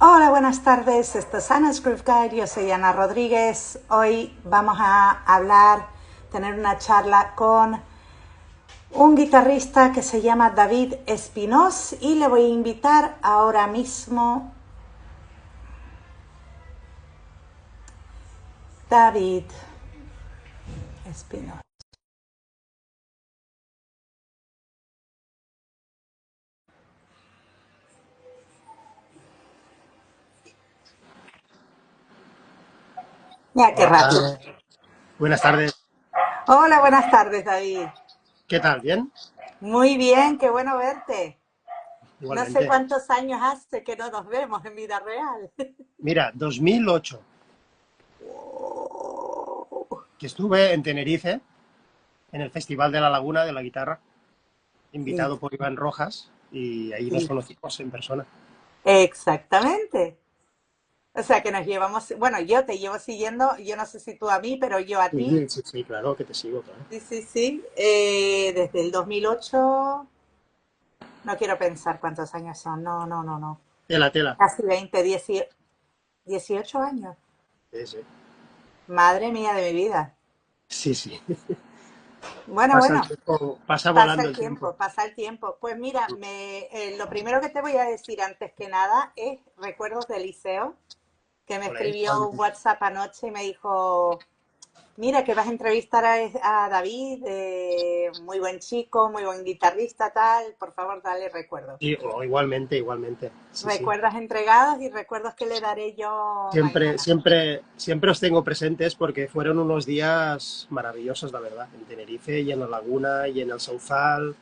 Hola, buenas tardes. Esto es Ana's Groove Guide. Yo soy Ana Rodríguez. Hoy vamos a tener una charla con un guitarrista que se llama David Espinós y le voy a invitar ahora mismo. David Espinós. Mira qué Hola, rápido. buenas tardes. Hola, buenas tardes, David. ¿Qué tal? ¿Bien? Muy bien, qué bueno verte. No sé Igualmente. cuántos años hace que no nos vemos en vida real. Mira, 2008, Oh. que estuve en Tenerife, en el Festival de la Laguna de la Guitarra, Sí, invitado por Iván Rojas, y ahí nos sí, conocimos en persona. exactamente. O sea que nos llevamos, bueno, yo te llevo siguiendo, yo no sé si tú a mí, pero yo a ti. Sí, sí, sí, claro, que te sigo, claro. Sí, sí, sí. Desde el 2008, no quiero pensar cuántos años son, no, no, no, no. Tela, tela. Casi 20, 18 años. Sí, sí. Madre mía de mi vida. Sí, sí. Bueno, Pasa el bueno, tiempo, pasa pasa volando el el tiempo. tiempo, pasa el tiempo. Pues mira, lo primero que te voy a decir antes que nada es recuerdos del liceo, que me Hola, escribió un WhatsApp anoche y me dijo, mira, que vas a entrevistar a David, muy buen chico, muy buen guitarrista, tal, por favor, dale recuerdos. sí, igualmente, igualmente. Sí, sí. Recuerdos entregados y recuerdos que le daré yo Siempre, mañana. siempre, siempre os tengo presentes porque fueron unos días maravillosos, la verdad, en Tenerife y en la Laguna y en el Sauzal.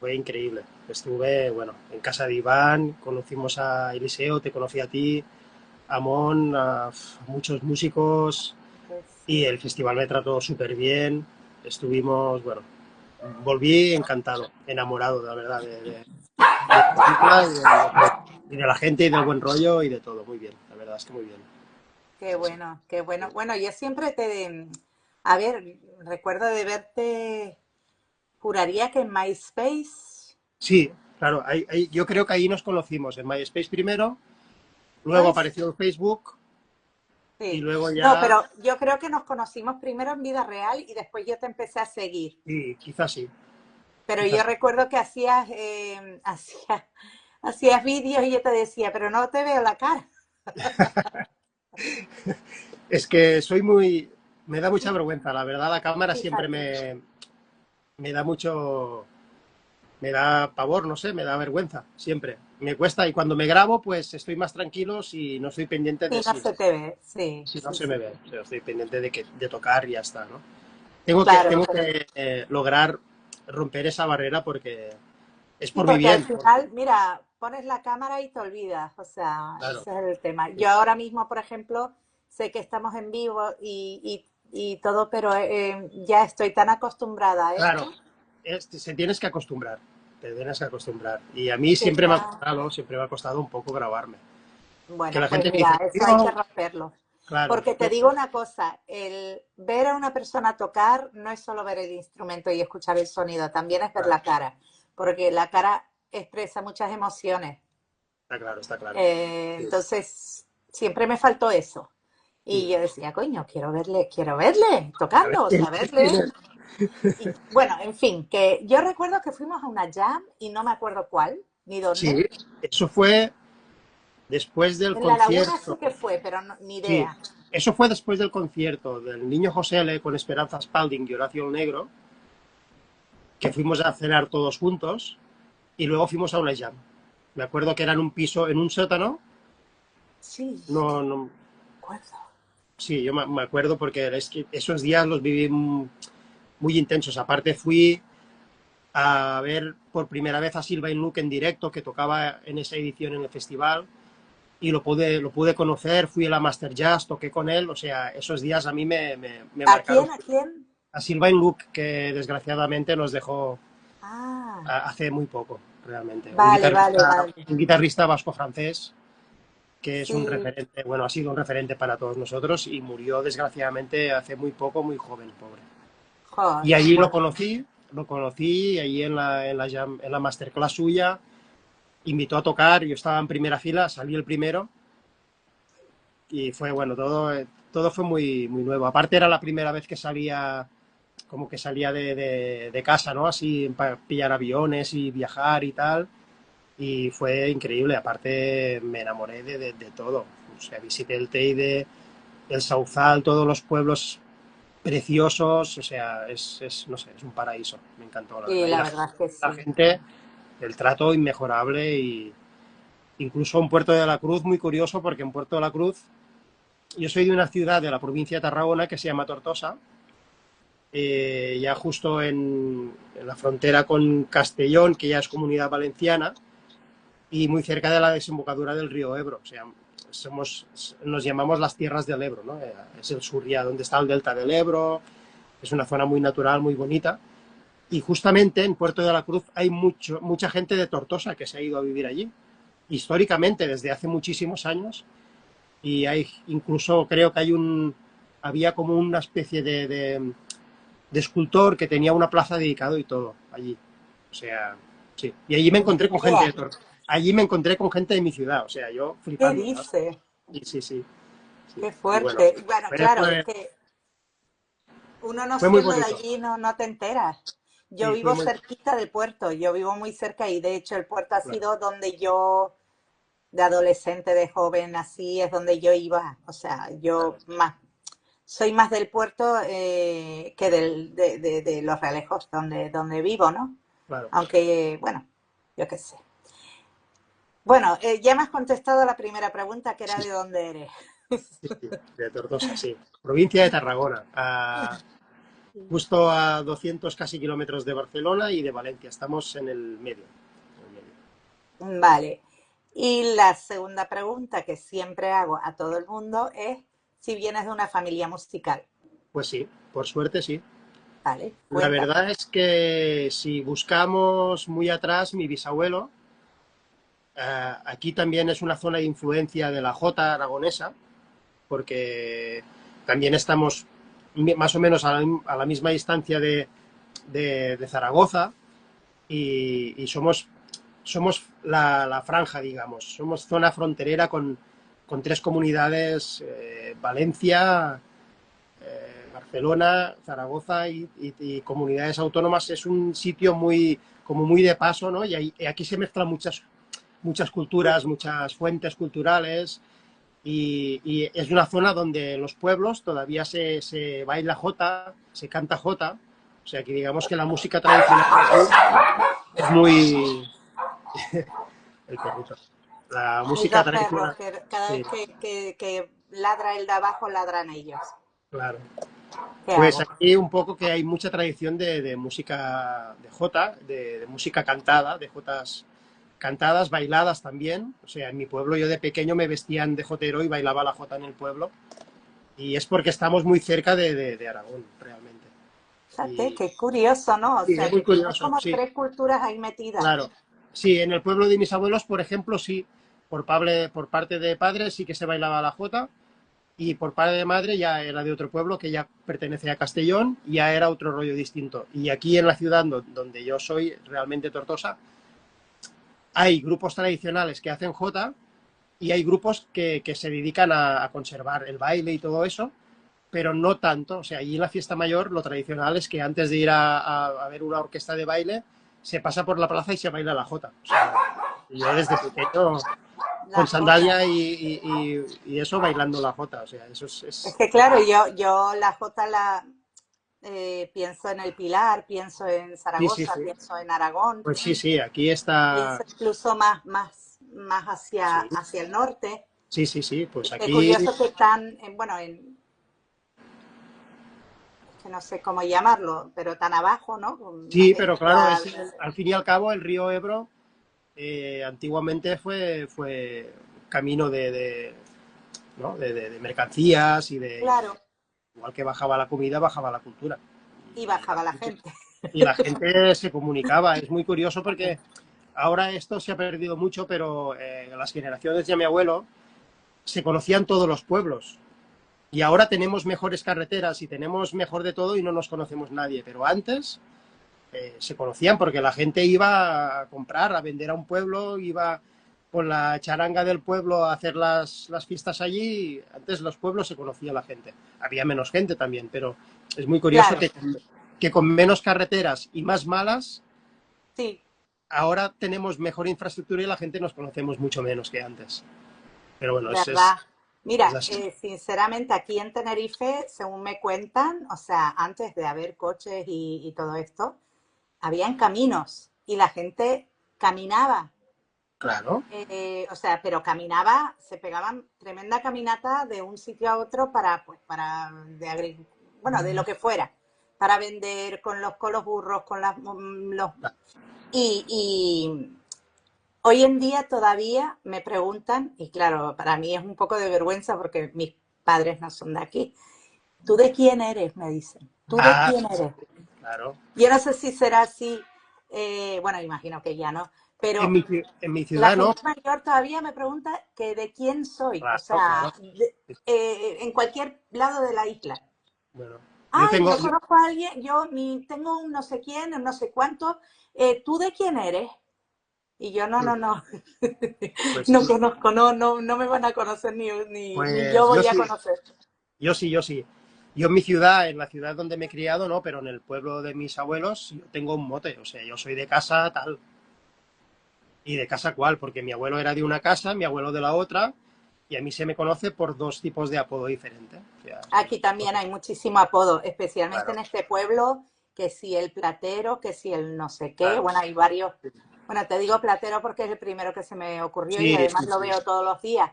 Fue increíble. Estuve, bueno, en casa de Iván, conocimos a Eliseo, te conocí a ti, a Mon, a muchos músicos Pues y sí. el festival me trató súper bien. Estuvimos, bueno, volví encantado, enamorado, la verdad, de la música y de la gente y del buen rollo y de todo. Muy bien, la verdad es que muy bien. Qué bueno, qué bueno. Bueno, yo siempre a ver, recuerdo de verte, juraría que en MySpace, Sí, claro, yo creo que ahí nos conocimos, en MySpace primero, luego pues apareció Facebook y sí. luego No, ya, pero yo creo que nos conocimos primero en vida real y después yo te empecé a seguir. y quizás sí, Pero yo quizás sí. recuerdo que hacías vídeos y yo te decía, pero no te veo la cara. Es que soy muy, me da mucha vergüenza, la verdad la cámara siempre Fíjate. me da mucho, me da pavor, no sé, me da vergüenza, siempre. Me cuesta y cuando me grabo pues estoy más tranquilo si no estoy pendiente Sí, de no si, se te ve. Sí, si no sí, se me sí. ve, o sea, estoy pendiente de tocar y ya está, ¿no? Claro, Tengo pero que lograr romper esa barrera porque es sí, por mi porque al bien, porque, final, mira, pones la cámara y te olvidas. O sea, claro. ese es el tema. Yo ahora mismo, por ejemplo, sé que estamos en vivo y todo, pero ya estoy tan acostumbrada a Claro, esto se tienes que acostumbrar, te tienes que acostumbrar. Y a mí que ya, siempre me ha costado un poco grabarme. Que bueno, la pues gente me mira, dice, eso hay que tío, romperlo. claro, Porque te digo una cosa, el ver a una persona tocar no es solo ver el instrumento y escuchar el sonido, también es ver claro, la cara, porque la cara expresa muchas emociones. está claro, está claro. Sí. Entonces, siempre me faltó eso. Mm. Y yo decía, coño, quiero verle A ver, tocando, ¿quién saberle. es? Y bueno, en fin, que yo recuerdo que fuimos a una jam y no me acuerdo cuál ni dónde. Sí, eso fue después del En La Laguna concierto. sí que fue, pero ni Sí, idea. eso fue después del concierto del Niño José L. con Esperanza Spalding y Horacio el Negro, que fuimos a cenar todos juntos y luego fuimos a una jam. Me acuerdo que era en un piso, en un sótano. Sí, No, no, me acuerdo. sí, yo me acuerdo porque es que esos días los viví muy intensos. Aparte fui a ver por primera vez a Sylvain Luke en directo, que tocaba en esa edición en el festival, y lo pude conocer, fui a la Master Jazz, toqué con él, o sea, esos días a mí me ¿A marcaron. quién? ¿A quién? A Sylvain Luke, que desgraciadamente nos dejó Ah, hace muy poco, realmente. vale, vale, vale. Un guitarrista vasco-francés que es un Sí, referente, bueno, ha sido un referente para todos nosotros y murió desgraciadamente hace muy poco, muy joven, pobre. joder, Y allí bueno, lo conocí allí en la masterclass suya invitó a tocar, yo estaba en primera fila, salí el primero y fue, bueno, todo fue muy nuevo. Aparte era la primera vez que salía, como que salía de casa, ¿no? Así para pillar aviones y viajar y tal. Y fue increíble, aparte me enamoré de todo. O sea, visité el Teide, el Sauzal, todos los pueblos preciosos, o sea, no sé, es un paraíso, me encantó, la Sí, verdad. Y la verdad es que la sí. gente, el trato inmejorable y incluso en Puerto de la Cruz, muy curioso, porque en Puerto de la Cruz, yo soy de una ciudad de la provincia de Tarragona que se llama Tortosa, ya justo en la frontera con Castellón, que ya es comunidad valenciana, y muy cerca de la desembocadura del río Ebro. O sea, nos llamamos las tierras del Ebro, ¿no? Es el sur ya donde está el delta del Ebro, es una zona muy natural, muy bonita. Y justamente en Puerto de la Cruz hay mucha gente de Tortosa que se ha ido a vivir allí, históricamente, desde hace muchísimos años. Y hay, incluso creo que había como una especie de escultor que tenía una plaza dedicado y todo allí. O sea, sí. Y allí me encontré con gente Mira, de allí me encontré con gente de mi ciudad, o sea, yo ¿qué flipando, ¿sabes? dice? Sí, sí, sí, sí. Qué Y bueno, fuerte. Bueno, fue, claro, es fue, que uno no fue muy siendo de bonito. allí no te enteras. Yo Sí, fue vivo muy cerquita del puerto, yo vivo muy cerca y de hecho el puerto ha claro. sido donde yo, de adolescente, de joven, así es donde yo iba. O sea, yo Claro, más, soy más del puerto que de Los Realejos, donde vivo, ¿no? claro. Aunque, bueno, yo qué sé. Bueno, ya me has contestado la primera pregunta, que era Sí, de dónde eres. sí, sí, de Tortosa, sí. Provincia de Tarragona, justo a 200 casi kilómetros de Barcelona y de Valencia. Estamos en el medio. En el medio. Vale. Y la segunda pregunta que siempre hago a todo el mundo es si vienes de una familia musical. Pues sí, por suerte sí. Vale, La cuéntame. verdad es que si buscamos muy atrás, mi bisabuelo, aquí también es una zona de influencia de la jota aragonesa, porque también estamos más o menos a la misma distancia de Zaragoza y somos la franja, digamos. Somos zona fronterera con tres comunidades, Valencia, Barcelona, Zaragoza y comunidades autónomas. Es un sitio como muy de paso, ¿no? Y aquí se mezclan muchas culturas, muchas fuentes culturales y es una zona donde en los pueblos todavía se baila jota, se canta jota, o sea que digamos que la música tradicional de aquí es muy... El perrito. La Mis música dos perros, tradicional, que cada sí, vez que ladra el de abajo, ladran ellos. claro. ¿Qué Pues hago? aquí un poco que hay mucha tradición de música de jota, de música cantada, de jotas cantadas, bailadas también. O sea, en mi pueblo yo de pequeño me vestían de jotero y bailaba la jota en el pueblo. Y es porque estamos muy cerca de Aragón, realmente. Fíjate, Y qué curioso, ¿no? O sí, es sea, muy que tienes curioso, como sí, tres culturas ahí metidas. claro. Sí, en el pueblo de mis abuelos, por ejemplo, sí. Por parte de padre sí que se bailaba la jota. Y por parte de madre ya era de otro pueblo que ya pertenece a Castellón, y ya era otro rollo distinto. Y aquí en la ciudad donde yo soy, realmente Tortosa, hay grupos tradicionales que hacen jota y hay grupos que se dedican a conservar el baile y todo eso, pero no tanto. O sea, allí en la fiesta mayor lo tradicional es que antes de ir a ver una orquesta de baile, se pasa por la plaza y se baila la jota. O sea, yo desde pequeño La con jota. sandalia y eso bailando la jota. O sea, eso Es que claro, yo la jota pienso en el Pilar, pienso en sí, sí, Zaragoza, sí. pienso en Aragón, Pues sí, sí, aquí está. pienso incluso más Sí, hacia el norte. sí, sí, sí, Y pues qué aquí. curioso que están, bueno, es que no sé cómo llamarlo, pero tan abajo, ¿no? Sí, pero claro, Ya, al fin y al cabo el río Ebro antiguamente fue camino ¿no? de mercancías claro, igual que bajaba la comida, bajaba la cultura. y Y la bajaba la gente, gente. y la gente se comunicaba. Es muy curioso porque ahora esto se ha perdido mucho, pero las generaciones de mi abuelo se conocían todos los pueblos. Y ahora tenemos mejores carreteras y tenemos mejor de todo y no nos conocemos nadie. Pero antes se conocían porque la gente iba a comprar, a vender a un pueblo, iba con la charanga del pueblo a hacer las fiestas allí. Antes los pueblos se conocía la gente. Había menos gente también, pero es muy curioso Claro, que con menos carreteras y más malas, sí, ahora tenemos mejor infraestructura y la gente nos conocemos mucho menos que antes. Pero bueno, verdad. es Mira, así. sinceramente aquí en Tenerife, según me cuentan, o sea, antes de haber coches y todo esto, habían caminos y la gente caminaba. Claro. O sea, pero caminaba, se pegaban tremenda caminata de un sitio a otro para, pues, para, bueno, de lo que fuera, para vender con los burros, con los... Y hoy en día todavía me preguntan, y claro, para mí es un poco de vergüenza porque mis padres no son de aquí. ¿Tú de quién eres? Me dicen. ¿Tú de Ah, quién eres? claro. Yo no sé si será así, bueno, imagino que ya no, pero En mi la ciudad no. gente mayor todavía me pregunta que de quién soy, o Claro, claro. sea, en cualquier lado de la isla. Bueno, yo Ay, tengo, yo conozco a alguien, tengo un no sé quién, un no sé cuánto, ¿tú de quién eres? Y yo, no, no, no, pues, no conozco, no, no, no me van a conocer ni yo pues voy a conocer. yo sí. Yo en mi ciudad, en la ciudad donde me he criado, no, pero en el pueblo de mis abuelos, yo tengo un mote, o sea, yo soy de casa tal, y de casa cual, porque mi abuelo era de una casa, mi abuelo de la otra, y a mí se me conoce por dos tipos de apodo diferentes. O sea, Aquí también hay muchísimo apodo, especialmente en claro, este pueblo, que si el platero, que si el no sé qué, claro. bueno, hay varios. Bueno, te digo platero porque es el primero que se me ocurrió y Sí, además sí, lo sí. veo todos los días.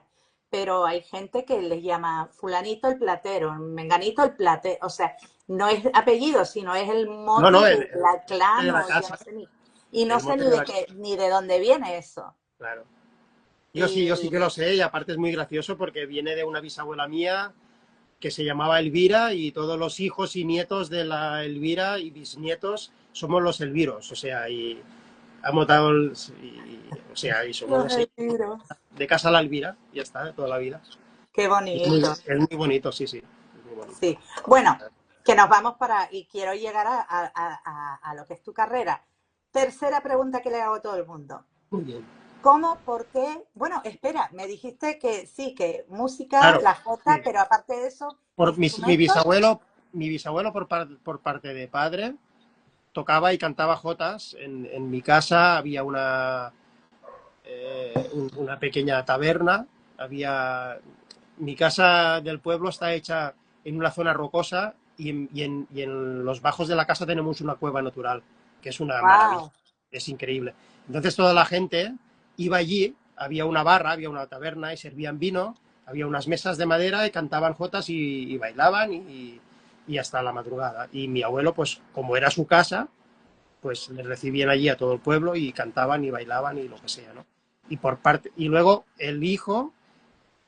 Pero hay gente que les llama fulanito el platero, menganito el platero. O sea, no es apellido, sino es el No, mote no, de la de clan la o yo no casa, sé ni. Y no el sé mote ni de de la casa, qué, ni de dónde viene eso. claro. Yo sí que lo Y, sé, y aparte es muy gracioso porque viene de una bisabuela mía que se llamaba Elvira y todos los hijos y nietos de la Elvira y bisnietos somos los Elviros, o sea, y ha montado, o sea, y somos los los retiro. de casa la Elvira, ya está, de toda la vida. Qué Y bonito. es muy bonito, sí, sí, es muy bonito. Sí, bueno, que nos vamos para, y quiero llegar a lo que es tu carrera. Tercera pregunta que le hago a todo el mundo. Muy bien. ¿Cómo, por qué? Bueno, espera, me dijiste que sí, que música, Claro, la sí. jota, pero aparte de eso, Por instrumentos. mi bisabuelo por parte de padre tocaba y cantaba jotas. En mi casa había una pequeña taberna. Mi casa del pueblo está hecha en una zona rocosa y en los bajos de la casa tenemos una cueva natural, que es una maravilla, Wow. es increíble. Entonces toda la gente iba allí, había una barra, había una taberna y servían vino, había unas mesas de madera y cantaban jotas y bailaban y hasta la madrugada. Y mi abuelo, pues como era su casa, pues les recibían allí a todo el pueblo y cantaban y bailaban y lo que sea, ¿no? Y luego el hijo,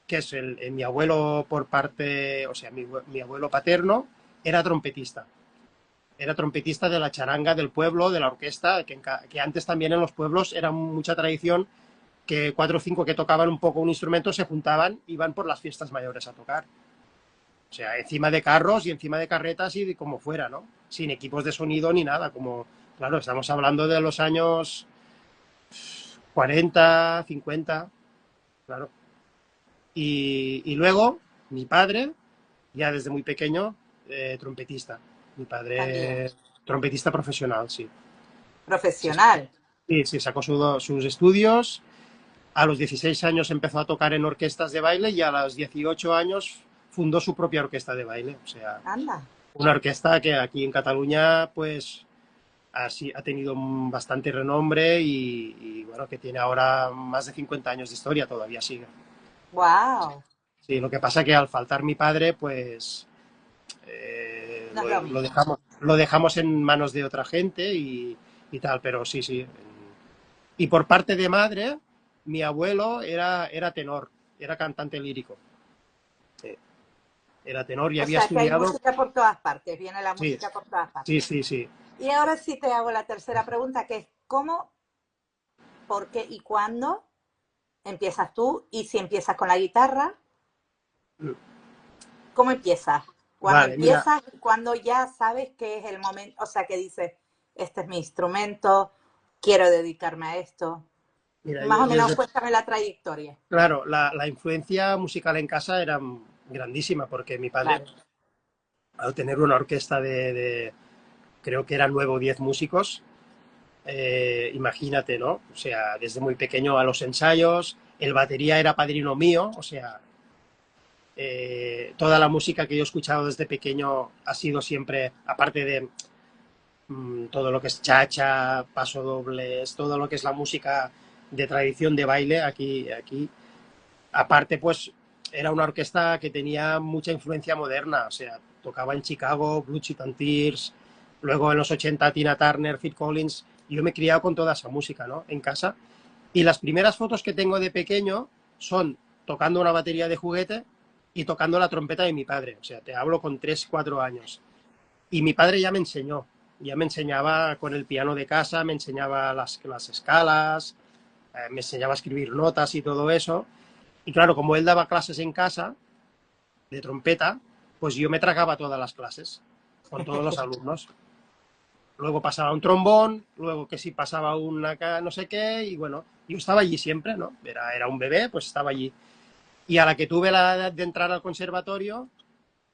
que es mi abuelo por parte, o sea, mi abuelo paterno, era trompetista. Era trompetista de la charanga del pueblo, de la orquesta, que antes también en los pueblos era mucha tradición que cuatro o cinco que tocaban un poco un instrumento se juntaban y iban por las fiestas mayores a tocar. O sea, encima de carros y encima de carretas y de como fuera, ¿no? Sin equipos de sonido ni nada, como, claro, estamos hablando de los años 40, 50, claro. Y luego, mi padre, ya desde muy pequeño, trompetista. Mi También, padre, trompetista profesional, sí. Se sacó, profesional. sí, sí, sacó sus estudios. A los 16 años empezó a tocar en orquestas de baile y a los 18 años fundó su propia orquesta de baile. O sea, Anda. una orquesta que aquí en Cataluña, pues, ha tenido bastante renombre bueno, que tiene ahora más de 50 años de historia, todavía sigue. Wow. Sí, lo que pasa que al faltar mi padre, pues No es lo mismo. lo dejamos en manos de otra gente y tal, pero sí, sí. Y por parte de madre, mi abuelo era tenor, era cantante lírico. Sí, era tenor y O había sea que hay estudiado. música por todas partes, viene la Sí, música por todas sí, partes. sí, sí. Y ahora sí te hago la tercera pregunta, que es ¿cómo, por qué y cuándo empiezas tú? Y si empiezas con la guitarra, ¿cómo empiezas? Cuando Vale, mira, empiezas y cuando ya sabes que es el momento, o sea, que dices, este es mi instrumento, quiero dedicarme a esto? Mira, Más o menos cuéntame la trayectoria. claro, la influencia musical en casa era grandísima, porque mi padre, Claro. al tener una orquesta creo que eran 9 o 10 músicos, imagínate, ¿no? O sea, desde muy pequeño a los ensayos, el batería era padrino mío, o sea, toda la música que yo he escuchado desde pequeño ha sido siempre, aparte de todo lo que es chacha, pasodobles, todo lo que es la música de tradición de baile aquí. Aparte, pues era una orquesta que tenía mucha influencia moderna, o sea, tocaba en Chicago, Blue Cheat and Tears, luego en los 80 Tina Turner, Phil Collins. Yo me he criado con toda esa música, ¿no? En casa. Y las primeras fotos que tengo de pequeño son tocando una batería de juguete y tocando la trompeta de mi padre. O sea, te hablo con 3 4 años. Y mi padre ya me enseñaba con el piano de casa, me enseñaba las escalas, me enseñaba a escribir notas y todo eso. Y claro, como él daba clases en casa de trompeta, pues yo me tragaba todas las clases con todos los alumnos. Luego pasaba un trombón, luego que si pasaba una no sé qué, y bueno, yo estaba allí siempre, ¿no? Era un bebé, pues estaba allí. Y a la que tuve la edad de entrar al conservatorio,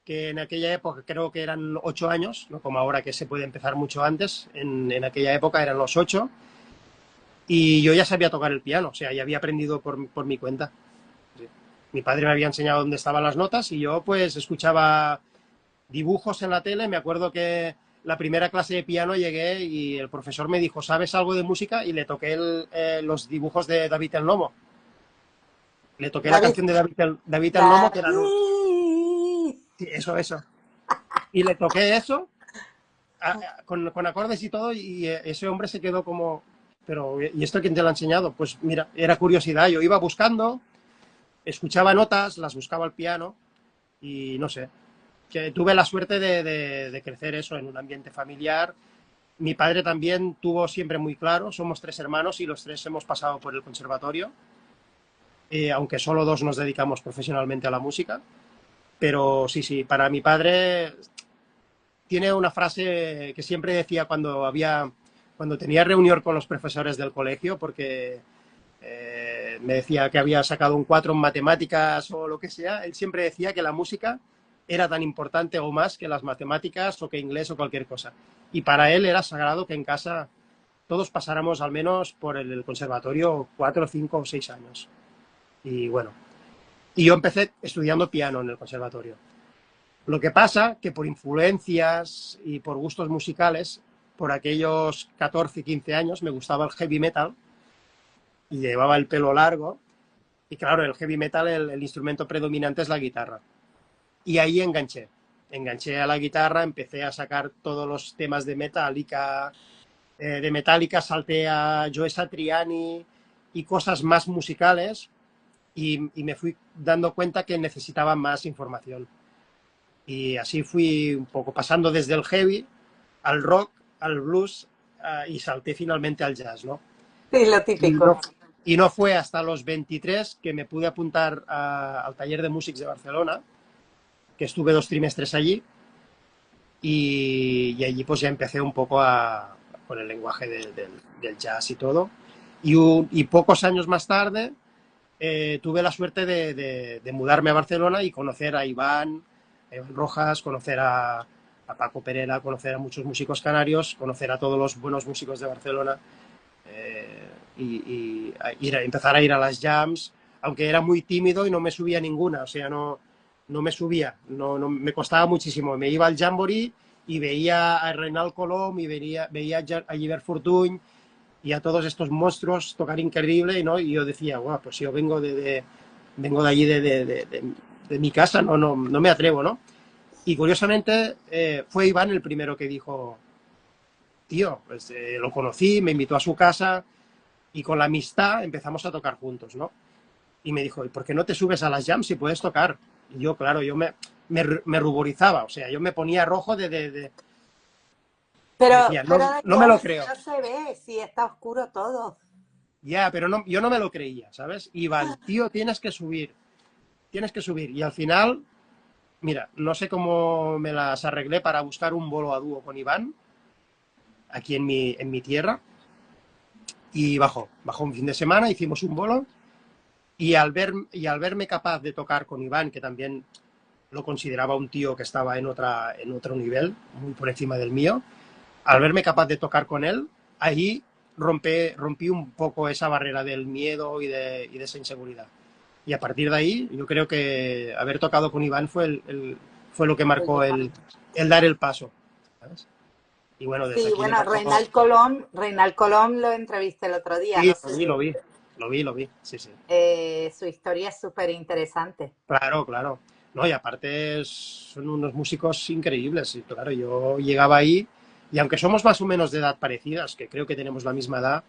que en aquella época creo que eran 8 años, no como ahora que se puede empezar mucho antes, en aquella época eran los 8, y yo ya sabía tocar el piano, o sea, ya había aprendido por mi cuenta. Sí. Mi padre me había enseñado dónde estaban las notas y yo pues escuchaba dibujos en la tele. Me acuerdo que la primera clase de piano llegué y el profesor me dijo, ¿sabes algo de música? Y le toqué los dibujos de David el Nomo. Le toqué la David, canción de David el Nomo, que eran David. sí, eso. Y le toqué eso con acordes y todo, y ese hombre se quedó como, pero ¿y esto quién te lo ha enseñado? Pues mira, era curiosidad, yo iba buscando, escuchaba notas, las buscaba al piano, y no sé, que tuve la suerte de crecer eso en un ambiente familiar. Mi padre también tuvo siempre muy claro, somos 3 hermanos y los 3 hemos pasado por el conservatorio, aunque solo 2 nos dedicamos profesionalmente a la música, pero sí, para mi padre tiene una frase que siempre decía cuando tenía reunión con los profesores del colegio, porque me decía que había sacado un 4 en matemáticas o lo que sea. Él siempre decía que la música era tan importante o más que las matemáticas o que inglés o cualquier cosa. Y para él era sagrado que en casa todos pasáramos al menos por el conservatorio 4, 5 o 6 años. Y bueno, y yo empecé estudiando piano en el conservatorio. Lo que pasa que por influencias y por gustos musicales, por aquellos 14, 15 años, me gustaba el heavy metal y llevaba el pelo largo. Y claro, el heavy metal, el instrumento predominante es la guitarra. Y ahí enganché a la guitarra, empecé a sacar todos los temas de Metallica salté a Joe Satriani y cosas más musicales, y me fui dando cuenta que necesitaba más información. Y así fui un poco pasando desde el heavy al rock, al blues, y salté finalmente al jazz, ¿no? Sí, lo Y típico. no, y no fue hasta los 23 que me pude apuntar al taller de músics de Barcelona, que estuve 2 trimestres allí, y allí pues ya empecé un poco con el lenguaje del jazz y todo. Y pocos años más tarde tuve la suerte de mudarme a Barcelona y conocer a Iván Rojas, conocer a Paco Perera, conocer a muchos músicos canarios, conocer a todos los buenos músicos de Barcelona, empezar a ir a las jams, aunque era muy tímido y no me subía ninguna, o sea, no me subía, no, me costaba muchísimo. Me iba al Jamboree y veía a Reinald Colom y veía a Gilbert Fortuny y a todos estos monstruos tocar increíble, ¿no? Y yo decía, guau, pues yo vengo de allí de mi casa, no me atrevo, ¿no? Y curiosamente fue Iván el primero que dijo, tío, pues lo conocí, me invitó a su casa y con la amistad empezamos a tocar juntos, ¿no? Y me dijo, ¿y por qué no te subes a las jams si puedes tocar? Y yo, claro, yo me ruborizaba, o sea, yo me ponía rojo decía, Pero no, da no me lo igual, si creo. no se ve, si está oscuro todo. Ya, pero no, yo no me lo creía, ¿sabes? Iván, tío, tienes que subir, tienes que subir. Y al final, mira, no sé cómo me las arreglé para buscar un bolo a dúo con Iván. aquí en mi tierra, y bajó un fin de semana, hicimos un bolo, y al verme capaz de tocar con Iván, que también lo consideraba un tío que estaba en otro nivel, muy por encima del mío, al verme capaz de tocar con él, ahí rompí un poco esa barrera del miedo y de esa inseguridad. Y a partir de ahí, yo creo que haber tocado con Iván fue lo que marcó el dar el paso, ¿sabes? Y bueno, desde Sí, aquí le bueno, mando... Reinald Colom lo entrevisté el otro día, Sí, no sé si lo vi, sí, sí. su historia es súper interesante. Claro, claro. No, y aparte son unos músicos increíbles. Y claro, yo llegaba ahí y aunque somos más o menos de edad parecidas, que creo que tenemos la misma edad,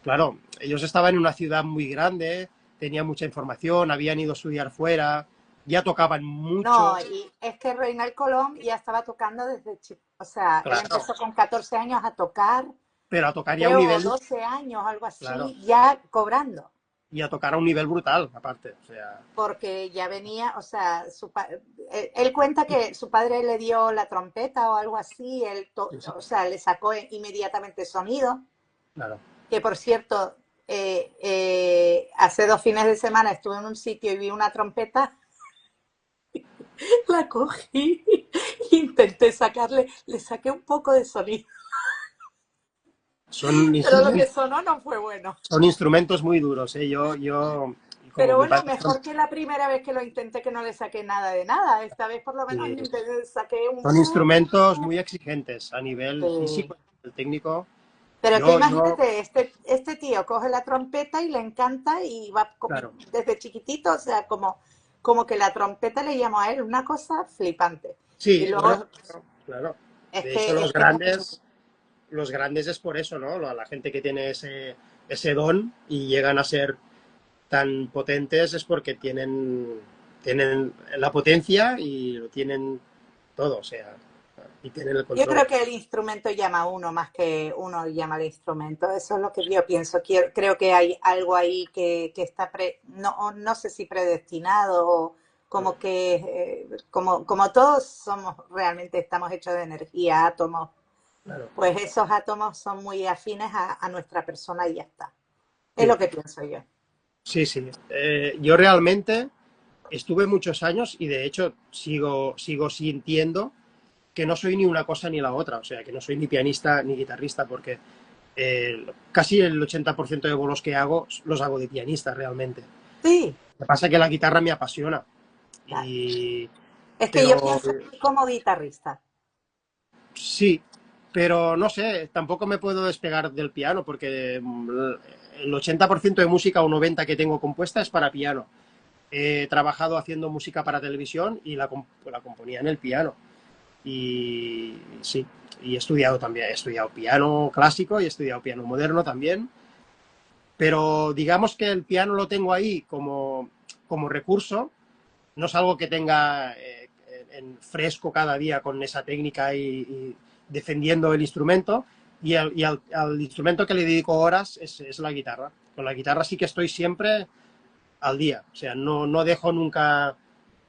claro, ellos estaban en una ciudad muy grande, tenían mucha información, habían ido a estudiar fuera, ya tocaban mucho, No, y es que Reinald Colom ya estaba tocando desde chico, o sea, él claro, empezó con 14 años a tocar, pero a tocar ya a un creo, o nivel, 12 años, algo claro, así, ya cobrando, y a tocar a un nivel brutal, aparte. O sea, porque ya venía, o sea, él cuenta que su padre le dio la trompeta o algo así, sí, sí, o sea, le sacó inmediatamente sonido, claro. que por cierto, hace 2 fines de semana estuve en un sitio y vi una trompeta, la cogí, intenté sacarle, le saqué un poco de sonido, Son pero lo que instrumentos, sonó no fue bueno. son instrumentos muy duros, ¿eh? Como Pero mi bueno, padre... mejor que la primera vez que lo intenté que no le saqué nada de nada. Esta vez por lo menos Sí, saqué un... son instrumentos muy exigentes a nivel Sí. físico, el técnico. Pero tú Yo, imagínate, este tío coge la trompeta y le encanta y va claro, desde chiquitito, o sea, como que la trompeta le llamó a él una cosa flipante. Y sí, bueno, luego claro. es De hecho, que, es que es muy... los grandes es por eso, ¿no? La gente que tiene ese don y llegan a ser tan potentes es porque tienen la potencia y lo tienen todo, o sea, y tienen el Yo control. creo que el instrumento llama a uno más que uno llama al instrumento. Eso es lo que yo pienso. Creo que hay algo ahí que está, no sé si predestinado o como que, como todos somos realmente, estamos hechos de energía, átomos, Claro, pues esos átomos son muy afines a nuestra persona y ya está. Es sí, lo que pienso yo. sí, sí. Yo realmente estuve muchos años y de hecho sigo sintiendo que no soy ni una cosa ni la otra, o sea, que no soy ni pianista ni guitarrista, porque casi el 80% de bolos que hago los hago de pianista realmente. Sí, Lo que pasa es que la guitarra me apasiona, claro. y, Es que yo pero pienso como guitarrista. sí, pero no sé, tampoco me puedo despegar del piano, porque el 80% de música o 90% que tengo compuesta es para piano. He trabajado haciendo música para televisión y la componía en el piano. Y sí, y he estudiado también, he estudiado piano clásico y he estudiado piano moderno también, pero digamos que el piano lo tengo ahí como recurso, no es algo que tenga en fresco cada día con esa técnica y defendiendo el instrumento, al instrumento que le dedico horas es la guitarra. Con la guitarra sí que estoy siempre al día, o sea, no dejo nunca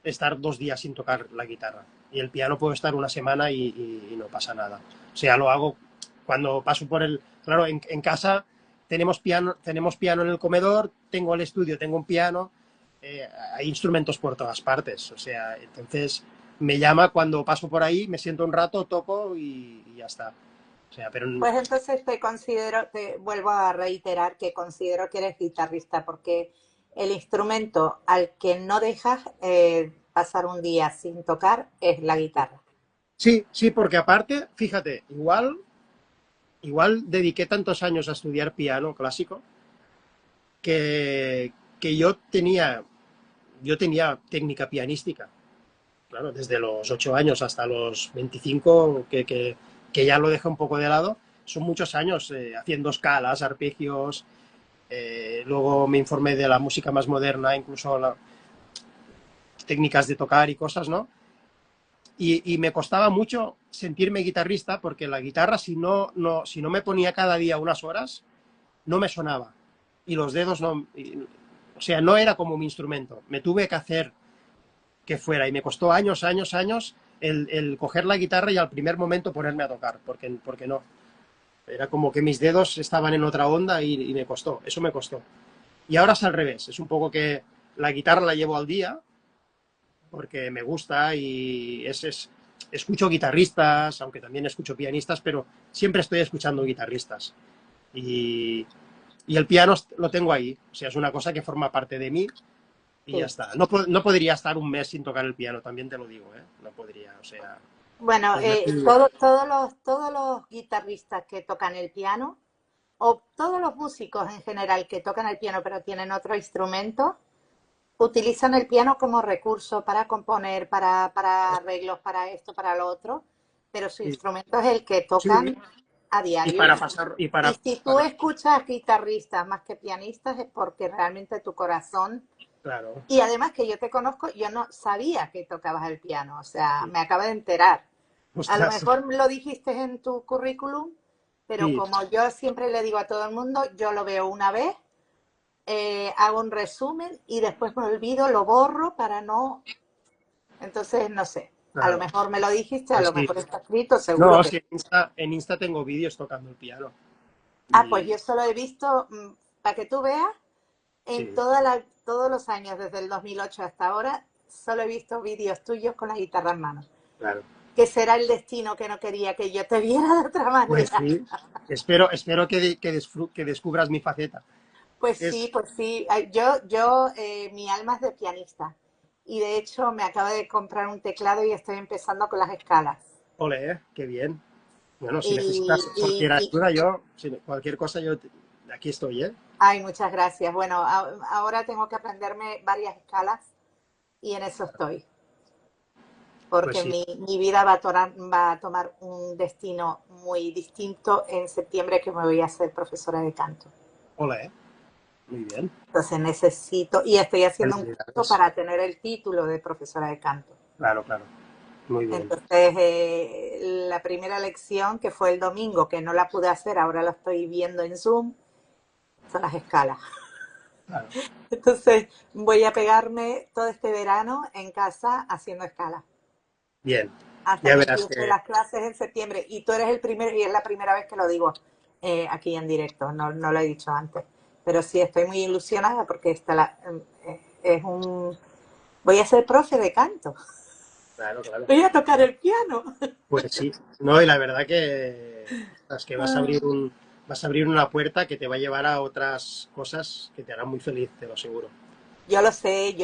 estar 2 días sin tocar la guitarra. Y el piano puedo estar una semana y no pasa nada. O sea, lo hago cuando paso por el... Claro, en casa tenemos piano en el comedor, tengo el estudio, tengo un piano, hay instrumentos por todas partes. O sea, entonces me llama cuando paso por ahí, me siento un rato, toco y ya está. O sea, pero Pues entonces te vuelvo a reiterar que considero que eres guitarrista porque el instrumento al que no dejas pasar un día sin tocar es la guitarra. sí, sí, porque aparte, fíjate, igual dediqué tantos años a estudiar piano clásico que yo tenía técnica pianística, claro, desde los 8 años hasta los 25, que ya lo dejé un poco de lado. Son muchos años haciendo escalas, arpegios, luego me informé de la música más moderna, incluso técnicas de tocar y cosas, ¿no? Y me costaba mucho sentirme guitarrista porque la guitarra, si no me ponía cada día unas horas, no me sonaba. Y los dedos no... o sea, no era como mi instrumento. Me tuve que hacer que fuera y me costó años, años, años el coger la guitarra y al primer momento ponerme a tocar, porque no. Era como que mis dedos estaban en otra onda y me costó, eso me costó. Y ahora es al revés, es un poco que la guitarra la llevo al día porque me gusta y escucho guitarristas, aunque también escucho pianistas, pero siempre estoy escuchando guitarristas. Y, y el piano lo tengo ahí, o sea, es una cosa que forma parte de mí y ya Sí. está. No podría estar un mes sin tocar el piano, también te lo digo, ¿eh? No podría, o sea, Bueno, es muy- todos los guitarristas que tocan el piano, o todos los músicos en general que tocan el piano pero tienen otro instrumento, utilizan el piano como recurso para componer, para arreglos, para esto, para lo otro, pero su sí, instrumento es el que sí, tocan a y diario. para pasar, Y si tú escuchas guitarristas más que pianistas es porque realmente tu corazón, claro, y además que yo te conozco, yo no sabía que tocabas el piano, o sea, sí. me acabo de enterar. A lo Ostras, mejor lo dijiste en tu currículum, pero sí, como yo siempre le digo a todo el mundo, yo lo veo una vez, hago un resumen y después me olvido, lo borro para no. Entonces, no sé. A lo claro, mejor me lo dijiste, a pues lo sí. mejor está escrito, seguro No, que. sí, en Insta tengo vídeos tocando el piano. Ah, pues Y yo solo he visto, para que tú veas, en sí, todos los años, desde el 2008 hasta ahora, solo he visto vídeos tuyos con la guitarra en mano. claro. Que será el destino que no quería que yo te viera de otra Pues manera. sí, espero que descubras mi faceta. Es, Pues sí. Ay, mi alma es de pianista. Y de hecho me acabo de comprar un teclado y estoy empezando con las escalas. ole, qué bien. Bueno, si Y, necesitas y, cualquier y ayuda, cualquier cosa, aquí estoy, ¿eh? ay, muchas gracias. Bueno, ahora tengo que aprenderme varias escalas y en eso estoy. Pues Porque sí, mi vida va a tomar un destino muy distinto en septiembre que me voy a ser profesora de canto. ole, muy bien. Entonces necesito, y estoy haciendo un curso Felicidades. para tener el título de profesora de canto. Claro, claro, muy bien. Entonces, la primera lección, que fue el domingo, que no la pude hacer, ahora la estoy viendo en Zoom, son las escalas. Claro, Entonces, voy a pegarme todo este verano en casa haciendo escalas, bien. hasta Ya que verás empiece que las clases en septiembre. Y tú eres el primero, y es la primera vez que lo digo aquí en directo, no lo he dicho antes. Pero sí, estoy muy ilusionada porque es un... Voy a ser profe de canto, claro, claro. voy a tocar el piano. Pues sí. No, y la verdad que es que vas a abrir una puerta que te va a llevar a otras cosas que te harán muy feliz, te lo aseguro. Yo lo sé,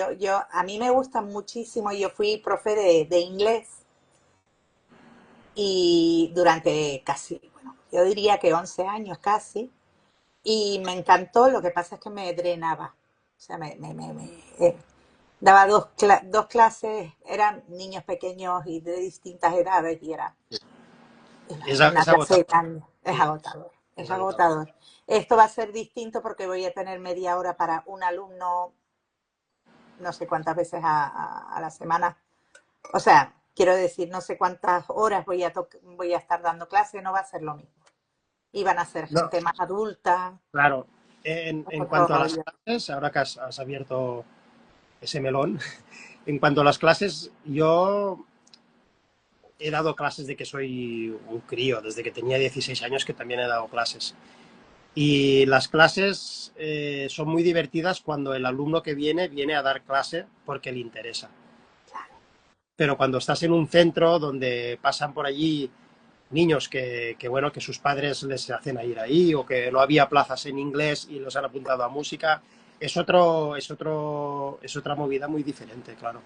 a mí me gusta muchísimo, yo fui profe de inglés y durante casi, bueno, yo diría que 11 años casi, y me encantó, lo que pasa es que me drenaba, o sea, daba dos clases, eran niños pequeños y de distintas edades y era una Es clase agotador. grande, es Sí, agotador, es es agotador. agotador. Esto va a ser distinto porque voy a tener media hora para un alumno no sé cuántas veces a la semana. O sea, quiero decir, no sé cuántas horas voy a estar dando clase, no va a ser lo mismo. Y van a ser No, gente más adulta, claro. En otro cuanto a las rollo. clases, ahora que has abierto ese melón, en cuanto a las clases, yo he dado clases de que soy un crío, desde que tenía 16 años que también he dado clases. Y las clases son muy divertidas cuando el alumno que viene a dar clase porque le interesa. Pero cuando estás en un centro donde pasan por allí niños bueno, que sus padres les hacen a ir ahí o que no había plazas en inglés y los han apuntado a música, es otra movida muy diferente, claro.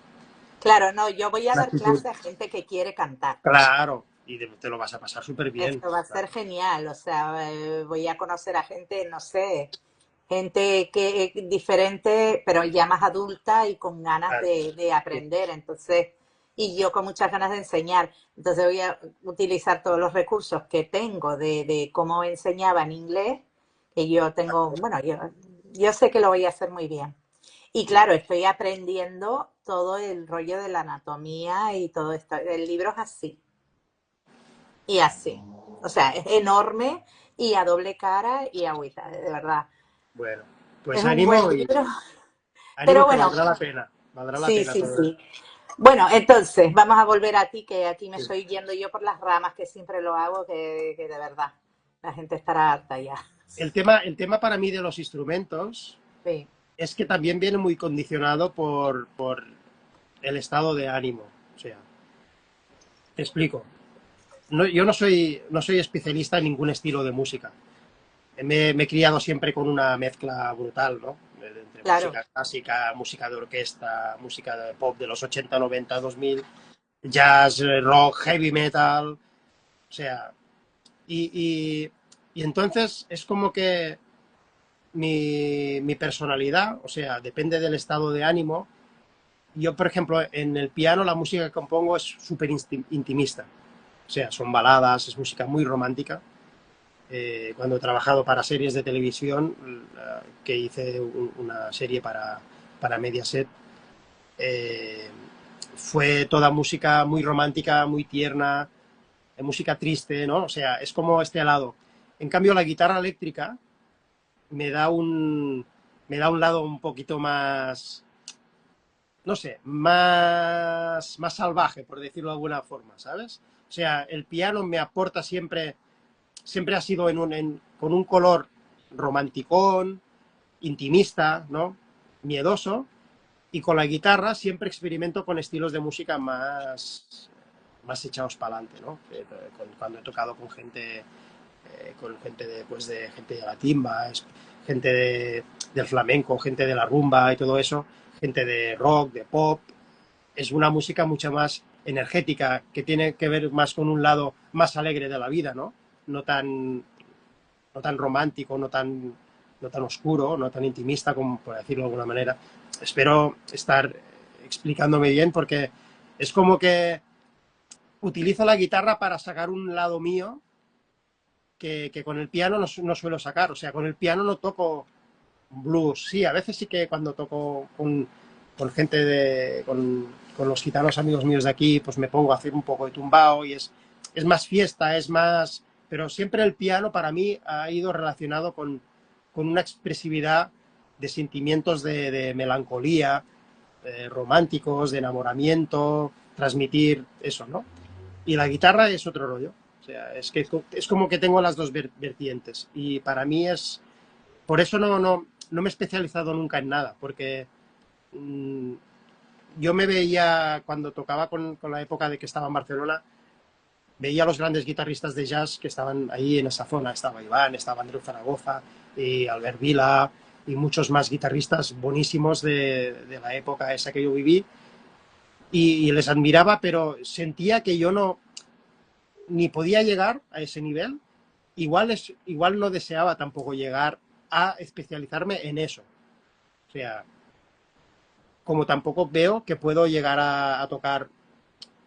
Claro, no, yo voy a La dar actitud. clase a gente que quiere cantar. Claro, y te lo vas a pasar súper bien. Esto va a ser Claro, genial, o sea, voy a conocer a gente, no sé, gente que diferente, pero ya más adulta y con ganas claro, de sí, aprender. Entonces, y yo con muchas ganas de enseñar. Entonces voy a utilizar todos los recursos que tengo de cómo enseñaba en inglés, que yo tengo, bueno, yo sé que lo voy a hacer muy bien. Y claro, estoy aprendiendo todo el rollo de la anatomía y todo esto. El libro es así y así. O sea, es enorme y a doble cara y agüita, de verdad. bueno, Es pues un buen ánimo y libro. Pero ánimo que bueno, valdrá la sí, pena sí, todo. sí. Bueno, entonces, vamos a volver a ti, que aquí me Sí. estoy yendo yo por las ramas, que siempre lo hago, que de verdad. la gente estará harta ya. El tema para mí de los instrumentos Sí, es que también viene muy condicionado por el estado de ánimo. O sea, te explico. No, yo no soy especialista en ningún estilo de música. Me he criado siempre con una mezcla brutal, ¿no? Entre claro. música clásica, música de orquesta, música de pop de los 80, 90, 2000, jazz, rock, heavy metal, o sea, y, y, y entonces es como que mi personalidad, o sea, depende del estado de ánimo. Yo, por ejemplo, en el piano la música que compongo es súper intimista, o sea, son baladas, es música muy romántica. Cuando he trabajado para series de televisión, que hice una serie para Mediaset, eh, fue toda música muy romántica, muy tierna, música triste, ¿no? O sea, es como este lado. En cambio, la guitarra eléctrica me da un, me da un lado un poquito más, no sé, más salvaje, por decirlo de alguna forma, ¿sabes? O sea, el piano me aporta siempre ha sido con un color romanticón, intimista, ¿no? Miedoso, y con la guitarra siempre experimento con estilos de música más echados para adelante, ¿no? Cuando he tocado con gente de gente de la timba, gente del flamenco, gente de la rumba y todo eso, gente de rock, de pop, es una música mucho más energética, que tiene que ver más con un lado más alegre de la vida, ¿no? No tan, no tan romántico, no tan oscuro, no tan intimista, como por decirlo de alguna manera. Espero estar explicándome bien porque es como que utilizo la guitarra para sacar un lado mío que con el piano no suelo sacar. O sea, con el piano no toco blues. Sí, a veces sí que cuando toco con gente con los gitanos amigos míos de aquí, pues me pongo a hacer un poco de tumbao y es más fiesta, es más. Pero siempre el piano para mí ha ido relacionado con una expresividad de sentimientos de melancolía, románticos, de enamoramiento, transmitir eso, ¿no? Y la guitarra es otro rollo. O sea, es como que tengo las dos vertientes. Y para mí por eso no me he especializado nunca en nada, porque mmm, yo me veía, cuando tocaba con la época de que estaba en Barcelona, veía a los grandes guitarristas de jazz que estaban ahí en esa zona. Estaba Iván, estaba Andreu Zaragoza, y Albert Vila, y muchos más guitarristas buenísimos de la época esa que yo viví. Y les admiraba, pero sentía que yo ni podía llegar a ese nivel. Igual no deseaba tampoco llegar a especializarme en eso. O sea, como tampoco veo que puedo llegar a tocar,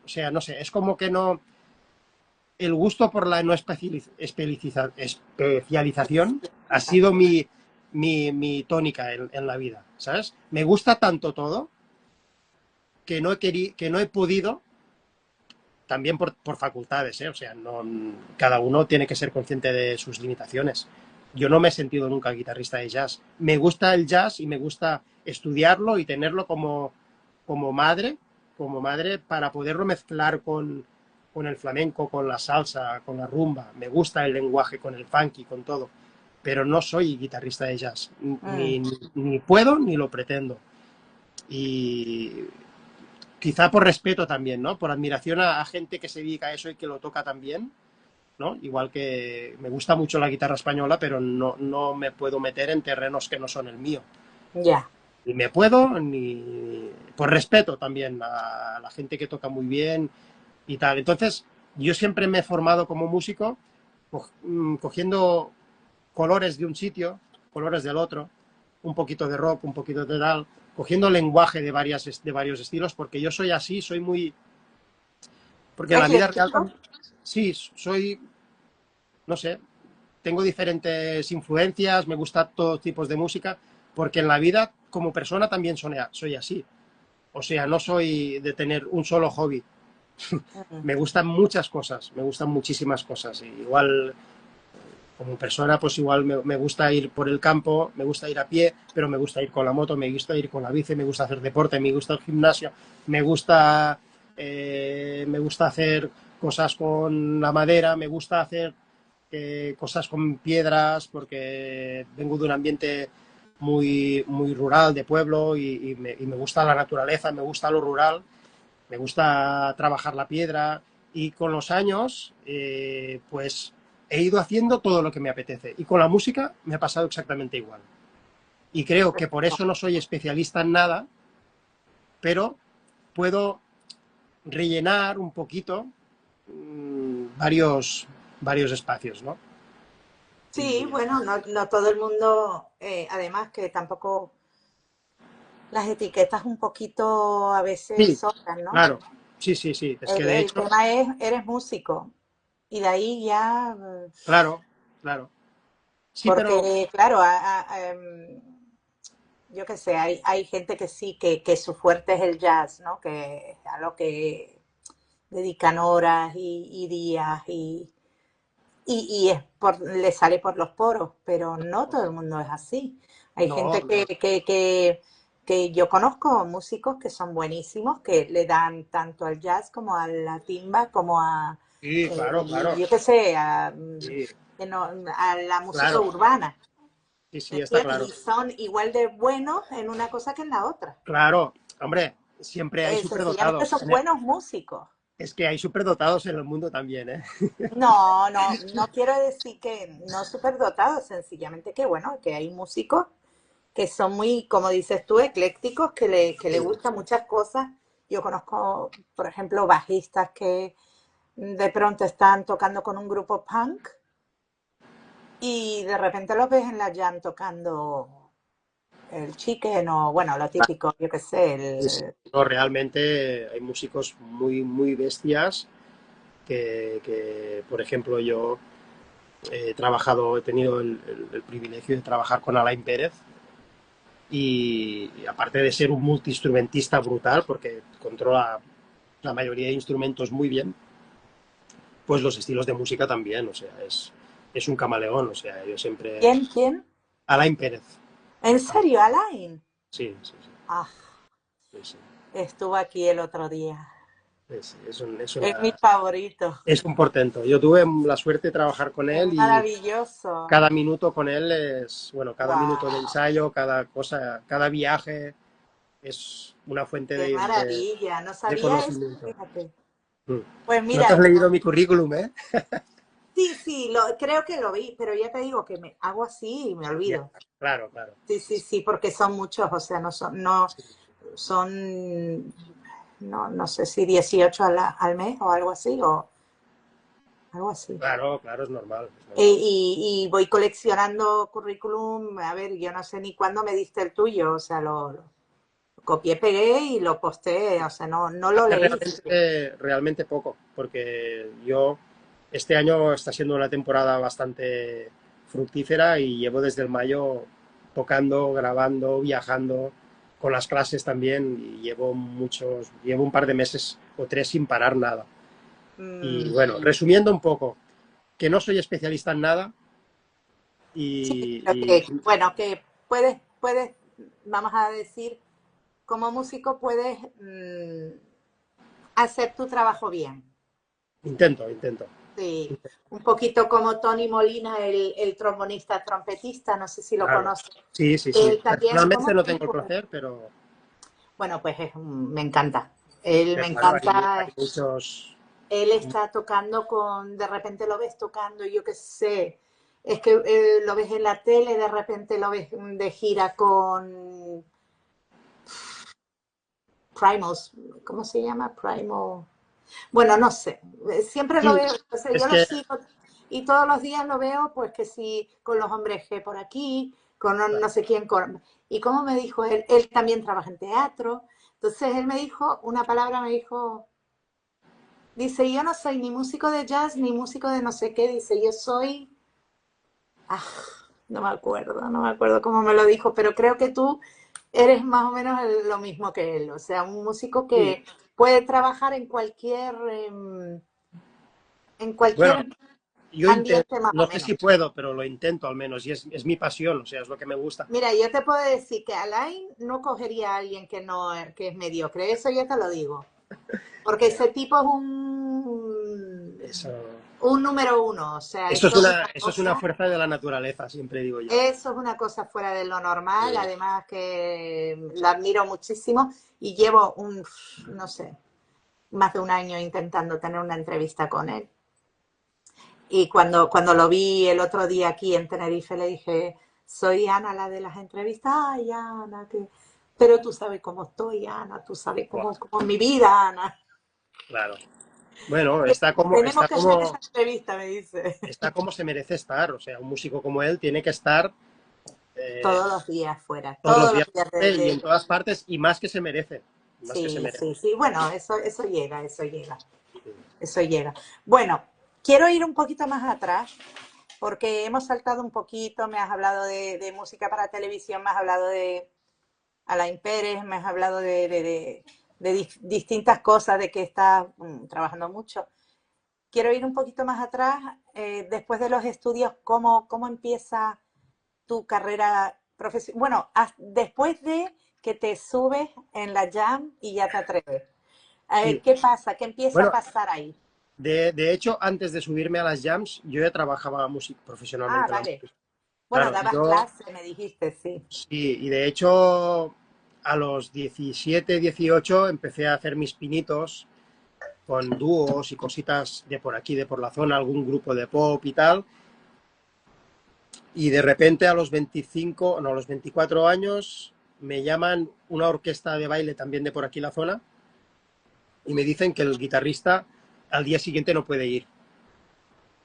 o sea, no sé, es como que no, el gusto por la no especialización ha sido mi tónica en la vida, ¿sabes? Me gusta tanto todo que no he podido, también por facultades, ¿eh? O sea, cada uno tiene que ser consciente de sus limitaciones. Yo no me he sentido nunca guitarrista de jazz. Me gusta el jazz y me gusta estudiarlo y tenerlo como madre para poderlo mezclar con el flamenco, con la salsa, con la rumba. Me gusta el lenguaje, con el funky, con todo. Pero no soy guitarrista de jazz. Mm, Ni puedo ni lo pretendo. Y quizá por respeto también, ¿no? Por admiración a gente que se dedica a eso y que lo toca también, ¿no? Igual que me gusta mucho la guitarra española, pero no me puedo meter en terrenos que no son el mío. ya. Ni me puedo, ni por respeto también a la gente que toca muy bien y tal. Entonces, yo siempre me he formado como músico cogiendo colores de un sitio, colores del otro, un poquito de rock, un poquito de tal, cogiendo lenguaje de varios estilos, porque yo soy así, soy muy. Porque en la vida real ¿Ecléctico? sí, no sé, tengo diferentes influencias, me gustan todos tipos de música, porque en la vida como persona también soy así. O sea, no soy de tener un solo hobby. Mm, Me gustan muchas cosas, me gustan muchísimas cosas. Y igual como persona, pues igual me gusta ir por el campo, me gusta ir a pie, pero me gusta ir con la moto, me gusta ir con la bici, me gusta hacer deporte, me gusta el gimnasio, me gusta hacer cosas con la madera, me gusta hacer cosas con piedras, porque vengo de un ambiente muy rural, de pueblo, y me gusta la naturaleza, me gusta lo rural, me gusta trabajar la piedra, y con los años, pues he ido haciendo todo lo que me apetece. Y con la música me ha pasado exactamente igual. Y creo que por eso no soy especialista en nada, pero puedo rellenar un poquito varios espacios, ¿no? Sí, Y, bueno, no todo el mundo, además que tampoco las etiquetas un poquito a veces sí, sobran, ¿no? claro, sí. Es que de El hecho, tema es, eres músico y de ahí ya, claro. Sí, pero porque claro, yo qué sé, hay gente que sí, que su fuerte es el jazz, ¿no? Que a lo que dedican horas y días y es le sale por los poros, pero no todo el mundo es así. Hay no, gente que yo conozco, músicos que son buenísimos, que le dan tanto al jazz como a la timba, como a, sí, claro, yo qué sé, sí, a la música claro, urbana. ¿Me sí, está entiendes? claro. Y son igual de buenos en una cosa que en la otra. Claro, hombre, siempre hay Sencillamente superdotados. son buenos músicos. Es que hay superdotados en el mundo también, ¿eh? No quiero decir que no superdotados, sencillamente que bueno, que hay músicos que son muy, como dices tú, eclécticos, que le gustan muchas cosas. Yo conozco, por ejemplo, bajistas que de pronto están tocando con un grupo punk y de repente los ves en la jam tocando el chicken o, bueno, lo típico, yo qué sé, Sí. No, realmente hay músicos muy bestias por ejemplo, yo he tenido el privilegio de trabajar con Alain Pérez y aparte de ser un multiinstrumentista brutal, porque controla la mayoría de instrumentos muy bien, pues los estilos de música también, o sea, es un camaleón, o sea, yo siempre... ¿Quién? Alain Pérez, ¿En serio, Alain? sí, Ah, sí, sí. estuvo aquí el otro día. Es Es mi favorito. es un portento. Yo tuve la suerte de trabajar con Es él y maravilloso. cada minuto con él es, bueno, cada minuto de Wow, ensayo, cada cosa, cada viaje es una fuente qué maravilla. No de sabía eso, conocimiento. fíjate. Mm. Pues No te has mira, leído mi currículum, ¿eh? sí, creo que lo vi, pero ya te digo que me hago así y me Ya, olvido. claro. Sí, porque son muchos, o sea, no Sí, son, no sé si 18 al mes o algo así, o algo así. claro, es normal, es Y, normal. y voy coleccionando currículum, a ver, yo no sé ni cuándo me diste el tuyo, o sea, lo copié, pegué y lo posté, o sea, no lo Hace leí. realmente poco, porque yo este año está siendo una temporada bastante fructífera y llevo desde el mayo tocando, grabando, viajando, con las clases también, y llevo un par de meses o tres sin parar nada. Y Mm, bueno, resumiendo un poco, que no soy especialista en nada sí, pero y bueno, que puedes, vamos a decir, como músico puedes hacer tu trabajo bien. intento. Sí, un poquito como Tony Molina, el trombonista trompetista, no sé si lo Claro. conoces. Sí. Él también, ¿cómo Personalmente no me tengo el dijo? placer, pero Bueno, pues me encanta. Él me claro, hay encanta. muchos. Él está tocando con, de repente lo ves tocando, yo qué sé. Es que lo ves en la tele, de repente lo ves de gira con Primals, ¿cómo se llama? Primal. Bueno, no sé, siempre lo Sí, veo, o sea, es yo lo que sigo y todos los días lo veo, pues que sí, con los hombres G por aquí, con no sé quién, y como me dijo él también trabaja en teatro, entonces él me dijo, una palabra me dijo, dice, yo no soy ni músico de jazz ni músico de no sé qué, dice, yo soy, ah, no me acuerdo cómo me lo dijo, pero creo que tú eres más o menos lo mismo que él, o sea, un músico sí. que puede trabajar en Bueno, cualquier yo intento, ambiente más o no sé menos. si puedo, pero lo intento al menos, y es mi pasión, o sea, es lo que me gusta. Mira, yo te puedo decir que Alain no cogería a alguien que no que es mediocre, eso ya te lo digo. Porque ese tipo es un Eso. un número uno, o sea, Eso es una fuerza de la naturaleza, siempre digo yo. eso es una cosa fuera de lo normal, Sí. además que la admiro muchísimo y llevo no sé, más de un año intentando tener una entrevista con él. Y cuando lo vi el otro día aquí en Tenerife, le dije, soy Ana, la de las entrevistas. Ay, Ana, que... pero tú sabes cómo estoy, Ana, tú sabes Buah, cómo es mi vida, Ana. claro. Bueno, Tenemos que hacer esa entrevista, me dice. está como se merece estar. O sea, un músico como él tiene que estar eh, Todos los días fuera, todos los todos los días días y en todas partes y más que se merece. Más que se Sí, merece. sí, sí. Bueno, eso llega, eso llega, eso llega. Bueno, quiero ir un poquito más atrás porque hemos saltado un poquito, me has hablado de música para televisión, me has hablado de Alain Pérez, me has hablado de distintas cosas, de que estás trabajando mucho. Quiero ir un poquito más atrás, después de los estudios, ¿cómo empieza tu carrera profesional? Bueno, después de que te subes en la jam y ya te atreves. A ver, Sí. ¿qué pasa? ¿Qué empieza a Bueno, pasar ahí? de hecho, antes de subirme a las jams, yo ya trabajaba Ah, profesionalmente la vale. música. Bueno, Claro, dabas yo clase, me dijiste, sí. sí, y de hecho a los 17, 18 empecé a hacer mis pinitos con dúos y cositas de por aquí, de por la zona, algún grupo de pop y tal. Y de repente a los 25, no, a los 24 años me llaman una orquesta de baile también de por aquí la zona y me dicen que el guitarrista al día siguiente no puede ir.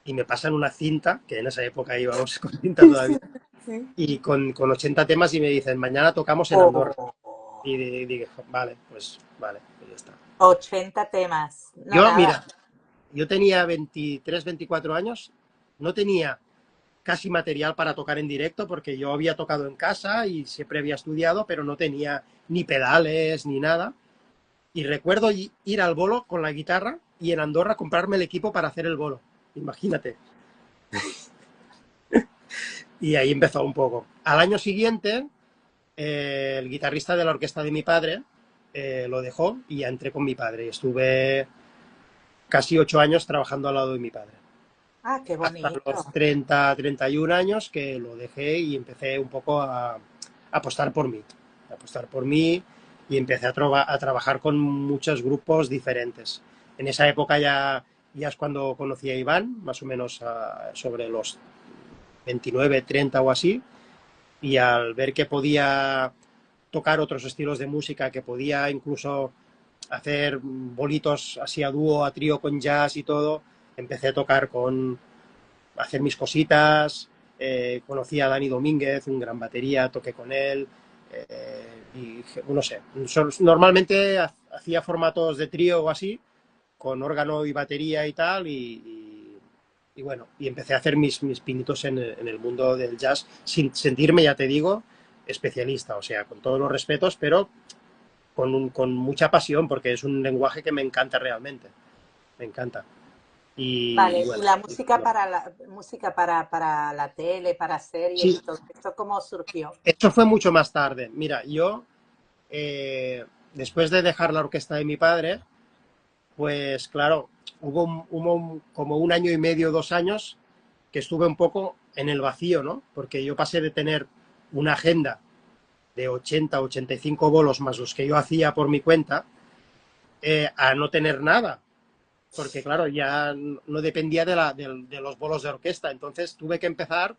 Y me pasan una cinta, que en esa época íbamos con cinta Sí, todavía, sí, sí. y con 80 temas y me dicen, mañana tocamos en Andorra. Oh, Y dije, vale, pues ya está. 80 temas. No, Yo, nada. mira, yo tenía 23, 24 años, no tenía casi material para tocar en directo porque yo había tocado en casa y siempre había estudiado, pero no tenía ni pedales ni nada. Y recuerdo ir al bolo con la guitarra y en Andorra comprarme el equipo para hacer el bolo. Imagínate. Y ahí empezó un poco. Al año siguiente, el guitarrista de la orquesta de mi padre lo dejó y ya entré con mi padre. Estuve casi 8 años trabajando al lado de mi padre. Ah, qué Hasta los bonito. 30, 31 años que lo dejé y empecé un poco a apostar por mí. A apostar por mí y empecé a trabajar con muchos grupos diferentes. En esa época ya es cuando conocí a Iván, más o menos sobre los 29, 30 o así, y al ver que podía tocar otros estilos de música, que podía incluso hacer bolitos así a dúo, a trío con jazz y todo, empecé a tocar hacer mis cositas, conocí a Dani Domínguez, un gran batería, toqué con él, y no sé, normalmente hacía formatos de trío o así, con órgano y batería y tal, y bueno, y empecé a hacer mis pinitos en el mundo del jazz, sin sentirme, ya te digo, especialista, o sea, con todos los respetos, pero con mucha pasión, porque es un lenguaje que me encanta realmente, me encanta. Y Vale, y bueno, la música para la tele, para series sí, y todo esto, ¿cómo surgió? esto fue mucho más tarde. Mira, yo, después de dejar la orquesta de mi padre, pues claro, como un año y medio, 2 años, que estuve un poco en el vacío, ¿no? Porque yo pasé de tener una agenda de 80, 85 bolos más los que yo hacía por mi cuenta, a no tener nada. Porque claro, ya no dependía de los bolos de orquesta. Entonces tuve que empezar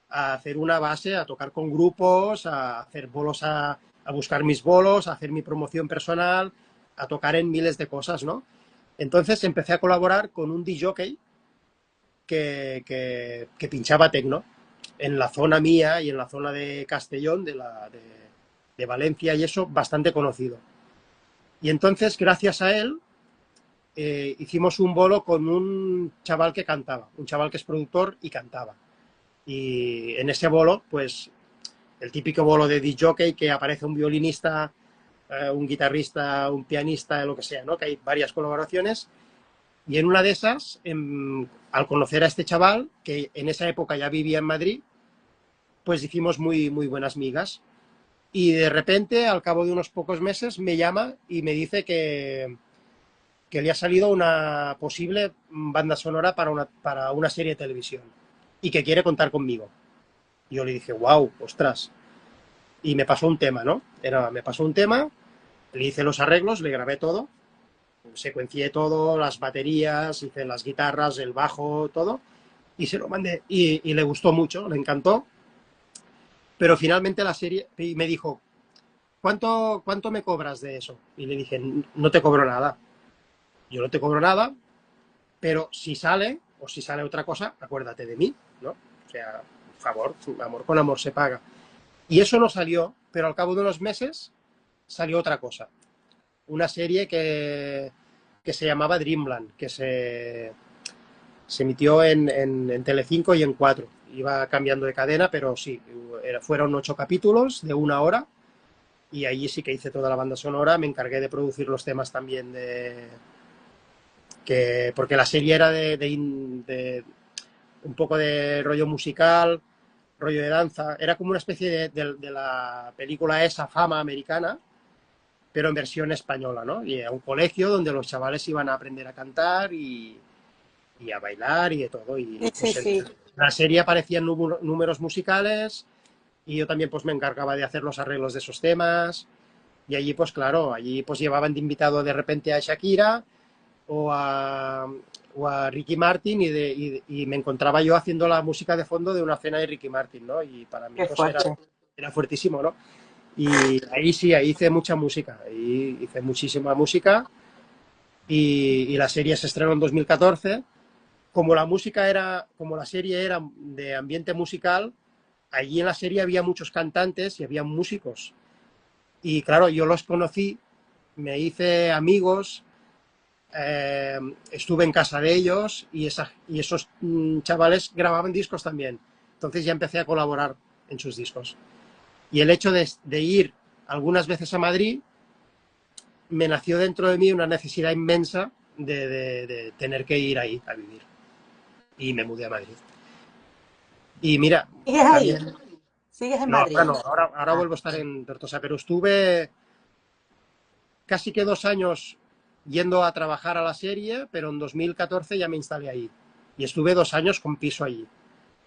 a hacer una base, a tocar con grupos, a hacer bolos, a buscar mis bolos, a hacer mi promoción personal, a tocar en miles de cosas, ¿no? Entonces empecé a colaborar con un DJ que pinchaba tecno en la zona mía y en la zona de Castellón, de Valencia y eso, bastante conocido. Y entonces, gracias a él, hicimos un bolo con un chaval que cantaba, un chaval que es productor y cantaba. Y en ese bolo, pues el típico bolo de disc jockey que aparece un violinista, un guitarrista, un pianista, lo que sea, ¿no? Que hay varias colaboraciones. Y en una de esas, al conocer a este chaval, que en esa época ya vivía en Madrid, pues hicimos muy, muy buenas migas. Y de repente, al cabo de unos pocos meses, me llama y me dice que le ha salido una posible banda sonora para una serie de televisión y que quiere contar conmigo. Y yo le dije, wow, ostras. Y me pasó un tema, ¿no? Me pasó un tema, le hice los arreglos, le grabé todo, secuencié todo, las baterías, hice las guitarras, el bajo, todo, y se lo mandé. Y le gustó mucho, le encantó. Pero finalmente la serie, y me dijo, ¿cuánto me cobras de eso? Y le dije, no te cobro nada. Yo no te cobro nada, pero si sale, o si sale otra cosa, acuérdate de mí, ¿no? O sea, por favor, amor con amor se paga. Y eso no salió, pero al cabo de unos meses salió otra cosa. Una serie que se llamaba Dreamland, que se emitió en Telecinco y en 4. Iba cambiando de cadena, pero sí, fueron 8 capítulos de 1 hora y allí sí que hice toda la banda sonora. Me encargué de producir los temas también porque la serie era de un poco de rollo musical, rollo de danza. Era como una especie de la película esa, Fama americana, pero en versión española, ¿no? Y a un colegio donde los chavales iban a aprender a cantar y a bailar y de todo. Y Sí, sí, pues sí. en la serie aparecían números musicales y yo también pues me encargaba de hacer los arreglos de esos temas. Y allí pues claro, allí pues llevaban de invitado de repente a Shakira o a, o a Ricky Martin y me encontraba yo haciendo la música de fondo de una cena de Ricky Martin, ¿no? Y para mí Qué pues fuerte. era fuertísimo, ¿no? Y ahí sí, ahí hice mucha música, ahí hice muchísima música y la serie se estrenó en 2014. Como la música era, como la serie era de ambiente musical, allí en la serie había muchos cantantes y había músicos. Y claro, yo los conocí, me hice amigos, eh, estuve en casa de ellos y esos chavales grababan discos también. Entonces ya empecé a colaborar en sus discos. Y el hecho de ir algunas veces a Madrid me nació dentro de mí una necesidad inmensa de tener que ir ahí a vivir. Y me mudé a Madrid. Y mira, ¿Sigues ahí? también, ¿Sigues en no, ahora Madrid? no, ahora Ah, vuelvo a estar en Tortosa, pero estuve casi que 2 años yendo a trabajar a la serie, pero en 2014 ya me instalé ahí. Y estuve 2 años con piso allí,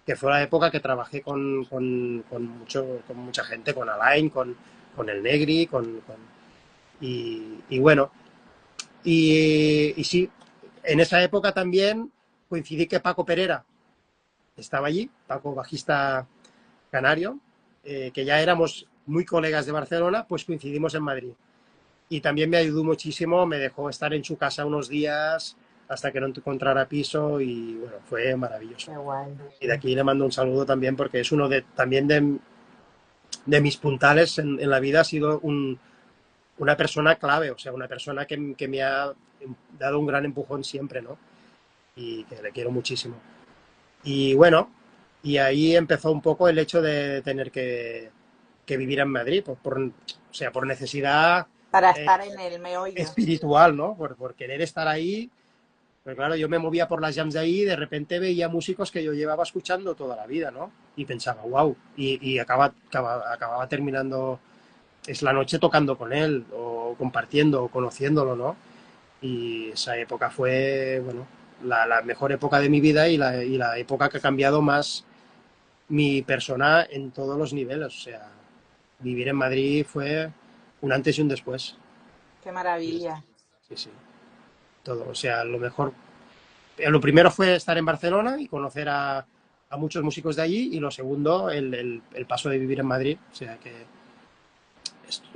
que fue la época que trabajé con mucha gente, con Alain, con el Negri, y bueno, y sí, en esa época también coincidí que Paco Perera estaba allí, Paco, bajista canario, que ya éramos muy colegas de Barcelona, pues coincidimos en Madrid. Y también me ayudó muchísimo, me dejó estar en su casa unos días hasta que no encontrara piso y bueno, fue maravilloso. qué guay. Y de aquí le mando un saludo también porque es uno también de mis puntales en la vida, ha sido una persona clave, o sea, una persona que me ha dado un gran empujón siempre, ¿no? Y que le quiero muchísimo. Y bueno, y ahí empezó un poco el hecho de tener que vivir en Madrid, o sea, por necesidad Para eh, estar en el meollo. espiritual, ¿no? Por querer estar ahí. Pero claro, yo me movía por las jams de ahí y de repente veía músicos que yo llevaba escuchando toda la vida, ¿no? Y pensaba, wow, y acababa terminando es la noche tocando con él, o compartiendo, o conociéndolo, ¿no? Y esa época fue, bueno, la mejor época de mi vida y la época que ha cambiado más mi persona en todos los niveles. O sea, vivir en Madrid fue un antes y un después. Qué Sí, maravilla. sí, sí, todo. O sea, lo mejor. Lo primero fue estar en Barcelona y conocer a muchos músicos de allí, y lo segundo, el paso de vivir en Madrid. O sea que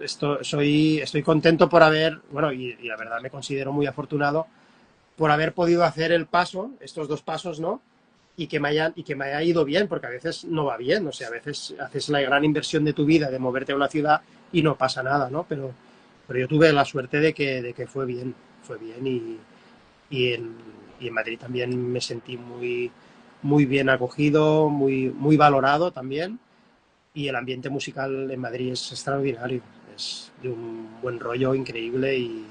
estoy contento por haber, bueno, y la verdad me considero muy afortunado por haber podido hacer el paso, estos 2 pasos, ¿no? Y que me haya ido bien, porque a veces no va bien, o sea, a veces haces la gran inversión de tu vida de moverte a una ciudad y no pasa nada, ¿no? Pero yo tuve la suerte de que fue bien y en, y en Madrid también me sentí muy, muy bien acogido, muy, muy valorado también, y el ambiente musical en Madrid es extraordinario, es de un buen rollo increíble y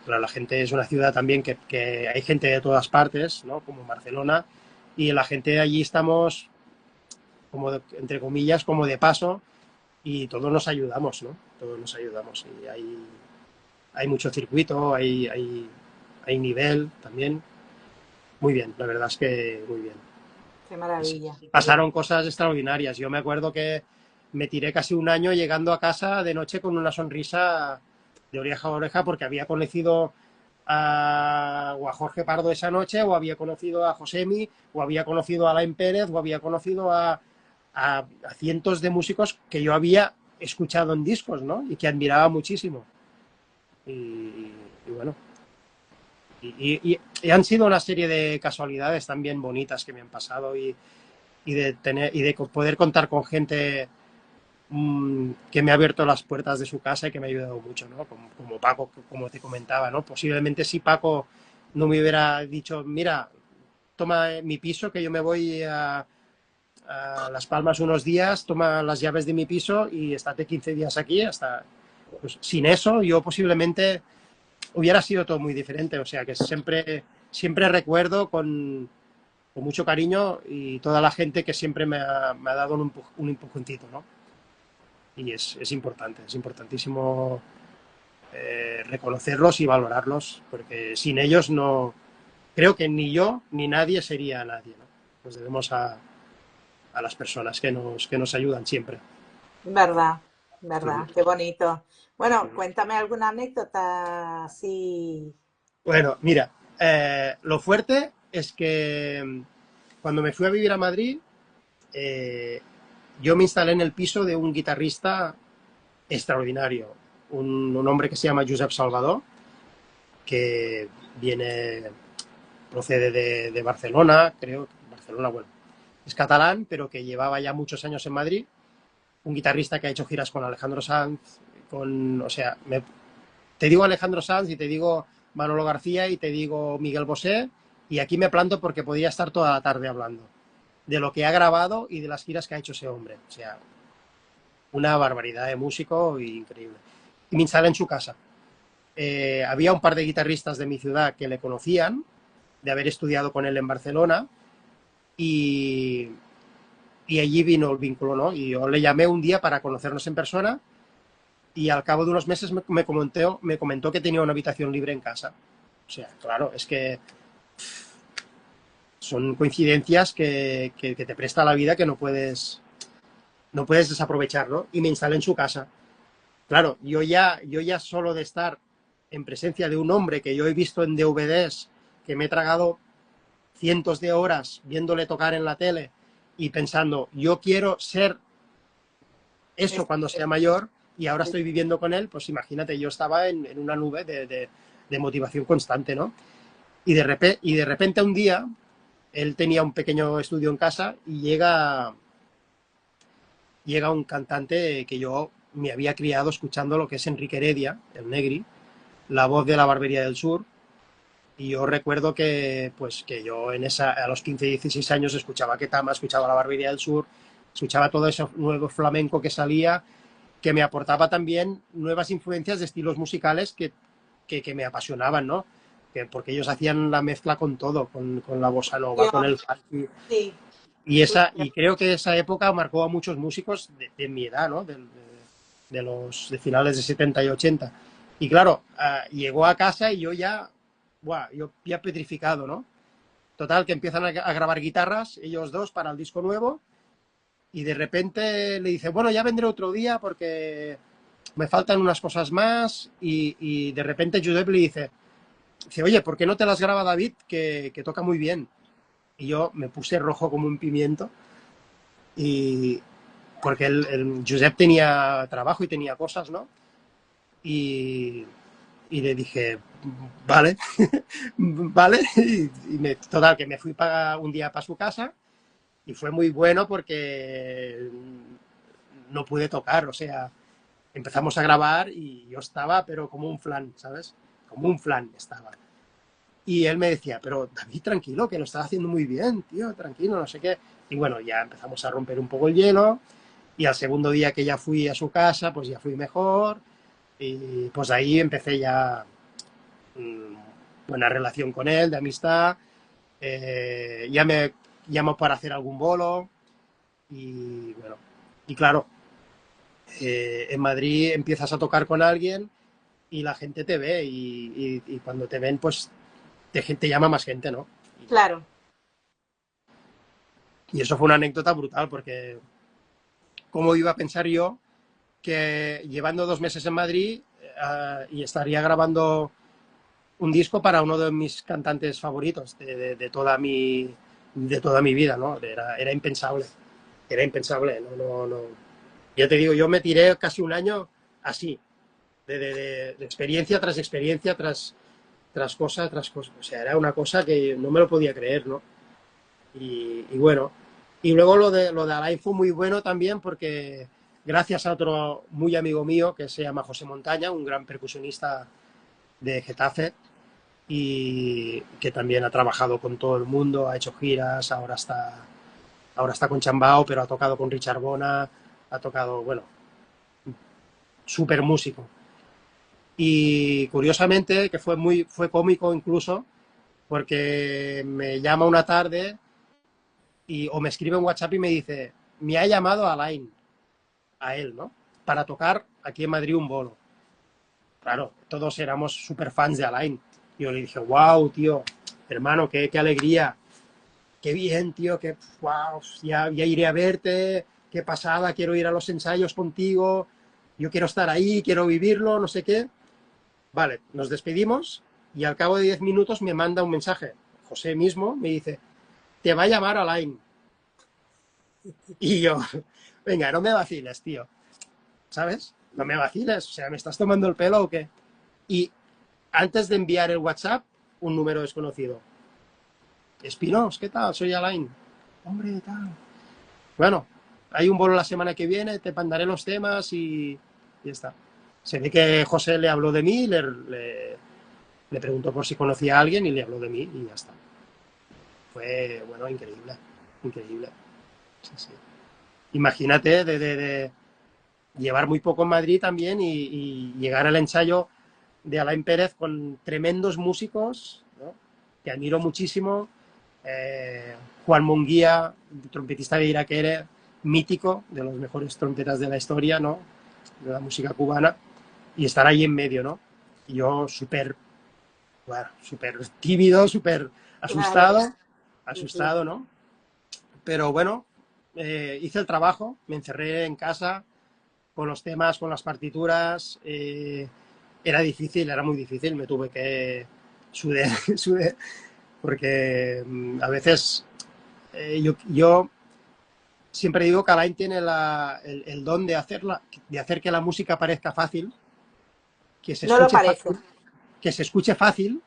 claro, la gente es una ciudad también que hay gente de todas partes, ¿no? Como Barcelona, y la gente allí estamos, como entre comillas, como de paso y todos nos ayudamos, ¿no? Todos nos ayudamos y hay mucho circuito, hay hay nivel también. Muy bien, la verdad es que muy bien. Qué maravilla. Pasaron cosas extraordinarias. Yo me acuerdo que me tiré casi un año llegando a casa de noche con una sonrisa de oreja a oreja porque había conocido o a Jorge Pardo esa noche, o había conocido a Josemi, o había conocido a Alain Pérez, o había conocido a cientos de músicos que yo había escuchado en discos, ¿no? Y que admiraba muchísimo. Y bueno, y han sido una serie de casualidades también bonitas que me han pasado y de poder contar con gente que me ha abierto las puertas de su casa y que me ha ayudado mucho, ¿no? Como Paco, como te comentaba, ¿no? Posiblemente si Paco no me hubiera dicho, mira, toma mi piso, que yo me voy a Las Palmas unos días, toma las llaves de mi piso y estate 15 días aquí, hasta... Pues, sin eso, yo posiblemente hubiera sido todo muy diferente, o sea que siempre recuerdo con mucho cariño y toda la gente que siempre me ha dado un empujoncito, ¿no? Y es importante, es importantísimo reconocerlos y valorarlos, porque sin ellos no, creo que ni yo ni nadie sería nadie, ¿no? Nos debemos a las personas que nos ayudan siempre. Verdad, Uh verdad, -huh. qué bonito. Bueno, Uh -huh. cuéntame alguna anécdota así. Bueno, mira, lo fuerte es que cuando me fui a vivir a Madrid, eh, yo me instalé en el piso de un guitarrista extraordinario, un hombre que se llama Josep Salvador, que viene, procede de Barcelona, creo, Barcelona, bueno, es catalán, pero que llevaba ya muchos años en Madrid, un guitarrista que ha hecho giras con Alejandro Sanz, o sea, te digo Alejandro Sanz y te digo Manolo García y te digo Miguel Bosé, y aquí me planto porque podría estar toda la tarde hablando de lo que ha grabado y de las giras que ha hecho ese hombre. O sea, una barbaridad de músico increíble. Y me instalé en su casa. Había un par de guitarristas de mi ciudad que le conocían, de haber estudiado con él en Barcelona, y, y allí vino el vínculo, ¿no? Y yo le llamé un día para conocernos en persona, y al cabo de unos meses me comentó que tenía una habitación libre en casa. O sea, claro, es que son coincidencias que te presta la vida que no puedes desaprovechar, ¿no? Y me instalé en su casa. Claro, yo ya solo de estar en presencia de un hombre que yo he visto en DVDs, que me he tragado cientos de horas viéndole tocar en la tele y pensando, yo quiero ser eso Es- cuando sea mayor y ahora estoy viviendo con él, pues imagínate, yo estaba en una nube de motivación constante, ¿no? Y de repente un día, él tenía un pequeño estudio en casa y llega un cantante que yo me había criado escuchando, lo que es Enrique Heredia, el Negri, la voz de la Barbería del Sur. Y yo recuerdo que, pues, que yo a los 15, 16 años escuchaba Ketama, escuchaba la Barbería del Sur, escuchaba todo ese nuevo flamenco que salía, que me aportaba también nuevas influencias de estilos musicales que me apasionaban, ¿no? Porque ellos hacían la mezcla con todo, con la bossa nova, Yo, con el funky. sí, sí, Y creo que esa época marcó a muchos músicos de mi edad, ¿no? De finales de 70 y 80. Y claro, llegó a casa y yo ya, buah, yo ya petrificado, ¿no? Total, que empiezan a grabar guitarras, ellos dos, para el disco nuevo, y de repente le dice, bueno, ya vendré otro día porque me faltan unas cosas más, y de repente Josep le dice, oye, ¿por qué no te las graba David, que toca muy bien? Y yo me puse rojo como un pimiento, y porque el Josep tenía trabajo y tenía cosas, ¿no? Y, y le dije, vale, vale, total, que me fui un día para su casa y fue muy bueno porque no pude tocar, o sea, empezamos a grabar y yo estaba, pero como un flan, ¿sabes? Como un flan estaba. Y él me decía, pero David, tranquilo, que lo estás haciendo muy bien, tío, tranquilo, no sé qué. Y bueno, ya empezamos a romper un poco el hielo. Y al segundo día que ya fui a su casa, pues ya fui mejor. Y pues ahí empecé ya buena relación con él, de amistad. Ya me llamó para hacer algún bolo. Y bueno, y claro, en Madrid empiezas a tocar con alguien y la gente te ve. Y cuando te ven, pues te llama más gente, ¿no? Claro. Y eso fue una anécdota brutal, porque ¿cómo iba a pensar yo que llevando 2 meses en Madrid y estaría grabando un disco para uno de mis cantantes favoritos de toda mi vida, ¿no? Era impensable, no. Ya te digo, yo me tiré casi un año así, de experiencia tras experiencia, tras cosa, tras cosa. O sea, era una cosa que no me lo podía creer, ¿no? Y bueno, y luego lo de Alain fue muy bueno también porque gracias a otro muy amigo mío que se llama José Montaña, un gran percusionista de Getafe, y que también ha trabajado con todo el mundo, ha hecho giras, ahora está con Chambao, pero ha tocado con Richard Bona, ha tocado, bueno, súper músico. Y curiosamente, que fue cómico incluso, porque me llama una tarde o me escribe en WhatsApp y me dice, me ha llamado Alain, a él, ¿no? Para tocar aquí en Madrid un bolo. Claro, todos éramos súper fans de Alain. Yo le dije, wow, tío, hermano, qué alegría, qué bien, tío, wow, ya iré a verte, qué pasada, quiero ir a los ensayos contigo, yo quiero estar ahí, quiero vivirlo, no sé qué. Vale, nos despedimos y al cabo de 10 minutos me manda un mensaje. José mismo me dice, te va a llamar Alain. Y yo, venga, no me vaciles, tío, ¿sabes? No me vaciles, o sea, ¿me estás tomando el pelo o qué? Y antes de enviar el WhatsApp, un número desconocido. Espinos, ¿qué tal? Soy Alain. Hombre, tal. Bueno, hay un bolo la semana que viene, te mandaré los temas y ya está. Se ve que José le habló de mí, le preguntó por si conocía a alguien y le habló de mí y ya está. Fue, bueno, increíble, increíble. Sí, sí. Imagínate de llevar muy poco en Madrid también y llegar al ensayo de Alain Pérez con tremendos músicos, ¿no? Que admiro muchísimo. Juan Munguía, trompetista de Iraquere, mítico, de los mejores trompetas de la historia, ¿no? De la música cubana, y estar ahí en medio, ¿no? Y yo súper, bueno, súper tímido, súper Claro, sí, sí. asustado, ¿no? Pero bueno, hice el trabajo, me encerré en casa con los temas, con las partituras, era difícil, era muy difícil, me tuve que sudar, sudar porque a veces yo siempre digo que Alain tiene el don de hacer que la música parezca fácil, que se No lo escuche parece. fácil, que se escuche fácil,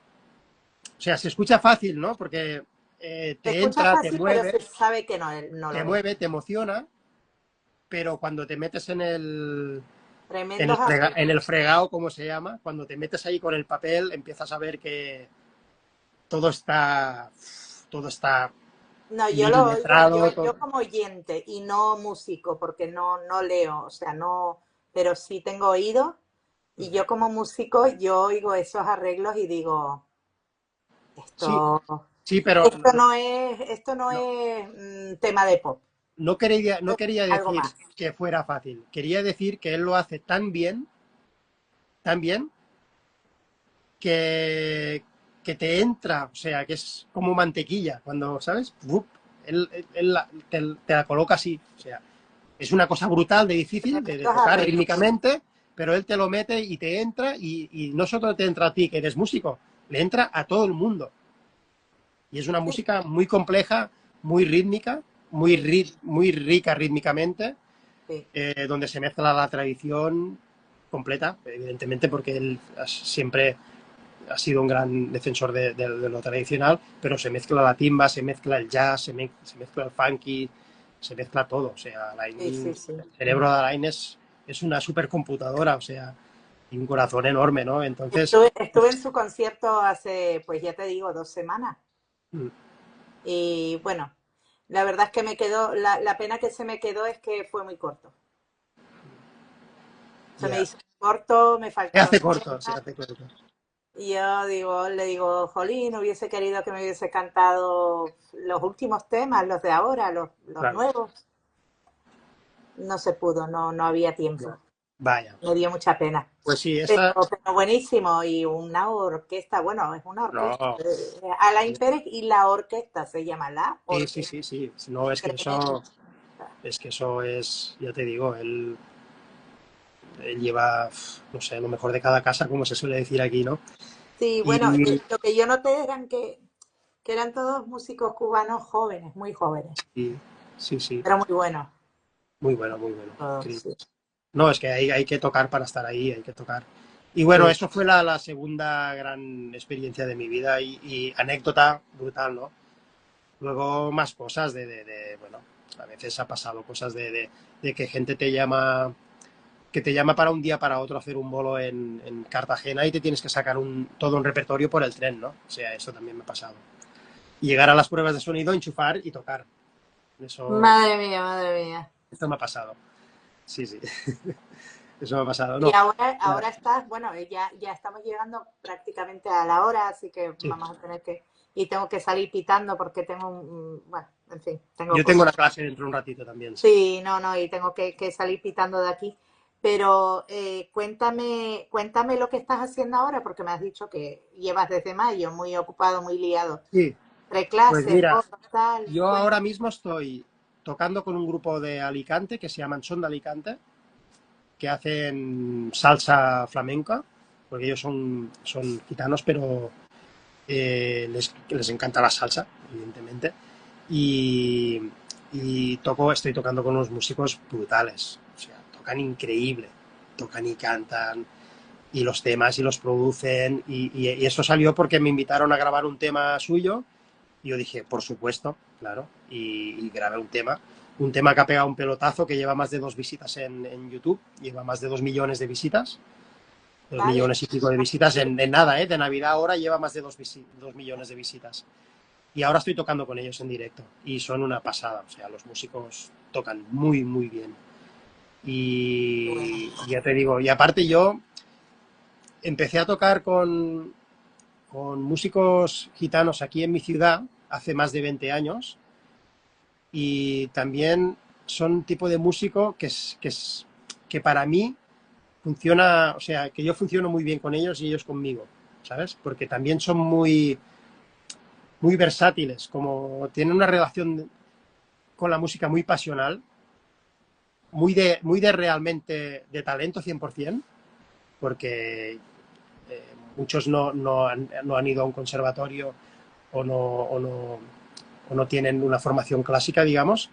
o sea, se escucha fácil, ¿no? Porque Se te escucha entra, fácil, pero se sabe que no, no lo es. te emociona, pero cuando te metes Tremendos arreglos. en el fregado, como se llama, cuando te metes ahí con el papel, empiezas a ver que todo está, todo está No, yo lo oigo, milimetrado, yo como oyente y no músico, porque no leo, o sea, no, pero sí tengo oído. Y yo como músico, yo oigo esos arreglos y digo, Sí, esto, sí, pero esto no no, es tema de pop, no es quería algo decir más. que fuera fácil. Quería decir que él lo hace tan bien, que, que te entra, o sea, que es como mantequilla, cuando, ¿sabes? ¡Bup! Te la coloca así, o sea, es una cosa brutal de difícil de Tremendos tocar arreglos. rítmicamente, pero él te lo mete y te entra y no solo te entra a ti, que eres músico, le entra a todo el mundo. Y es una Sí, música muy compleja, muy rítmica, muy rica rítmicamente, sí. donde se mezcla la tradición completa, evidentemente porque él siempre ha sido un gran defensor de lo tradicional, pero se mezcla la timba, se mezcla el jazz, se mezcla el funky, se mezcla todo. O sea, Sí, Alain, sí, sí. el cerebro de Alain es una supercomputadora, o sea, y un corazón enorme, ¿no? Entonces, Estuve en su concierto hace, pues ya te digo, 2 semanas. mm, Y bueno, la verdad es que me quedó, la pena que se me quedó es que fue muy corto. Se me ya. hizo corto, me Se faltaron hace corto, se temas. hace corto. Y yo digo, le digo, Jolín, hubiese querido que me hubiese cantado los últimos temas, los de ahora, los Claro. nuevos. No se pudo, no había Ya. tiempo. Vaya. Me dio mucha pena. Pues sí, Pero, esta... pero buenísimo, y una orquesta, bueno, es una orquesta. No. Alain Pérez y la orquesta se llama La Sí, sí, Orquesta. sí, sí. No, Tremendo. es que eso es, ya te digo, él lleva, no sé, lo mejor de cada casa, como se suele decir aquí, ¿no? Sí, bueno, Y, lo que yo noté eran que eran todos músicos cubanos jóvenes, muy jóvenes, y- sí, sí, pero muy buenos. muy bueno. Todos, Increíble. sí, No, es que hay que tocar para estar ahí, hay que tocar. Y bueno, sí. eso fue la segunda gran experiencia de mi vida y anécdota brutal, ¿no? Luego más cosas bueno, a veces ha pasado cosas de que gente que te llama para un día para otro a hacer un bolo en Cartagena y te tienes que sacar todo un repertorio por el tren, ¿no? O sea, eso también me ha pasado. Y llegar a las pruebas de sonido, enchufar y tocar. Madre mía, madre mía. Esto me ha pasado. Sí, sí. Eso me ha pasado. Y No. ahora estás, bueno, ya estamos llegando prácticamente a la hora, así que Sí. vamos a tener y tengo que salir pitando porque tengo bueno, en fin, tengo Yo tengo cosas. una clase dentro de un ratito también, sí. Sí, no, no, y tengo que salir pitando de aquí. Pero cuéntame lo que estás haciendo ahora, porque me has dicho que llevas desde mayo muy ocupado, muy liado. Sí, Entre pues clases, mira, fotos, tal, yo cuéntame. ahora mismo estoy tocando con un grupo de Alicante que se llaman Son de Alicante, que hacen salsa flamenca, porque ellos son gitanos, pero les encanta la salsa, evidentemente. Y, estoy tocando con unos músicos brutales, o sea, tocan increíble, tocan y cantan, y los temas y los producen, y eso salió porque me invitaron a grabar un tema suyo, y yo dije, por supuesto, claro, y grabé un tema que ha pegado un pelotazo, que lleva más de 2 visitas en YouTube, lleva más de 2 millones de visitas, dos Vale. millones y pico de visitas en nada, ¿eh? De Navidad ahora lleva más de 2 millones de visitas. Y ahora estoy tocando con ellos en directo y son una pasada, o sea, los músicos tocan muy, muy bien. Bueno. Y ya te digo, y aparte yo empecé a tocar con músicos gitanos aquí en mi ciudad hace más de 20 años y también son un tipo de músico que para mí funciona, o sea, que yo funciono muy bien con ellos y ellos conmigo, ¿sabes? Porque también son muy versátiles, como tienen una relación con la música muy pasional, muy de realmente de talento 100%, porque muchos no han ido a un conservatorio o no tienen una formación clásica, digamos.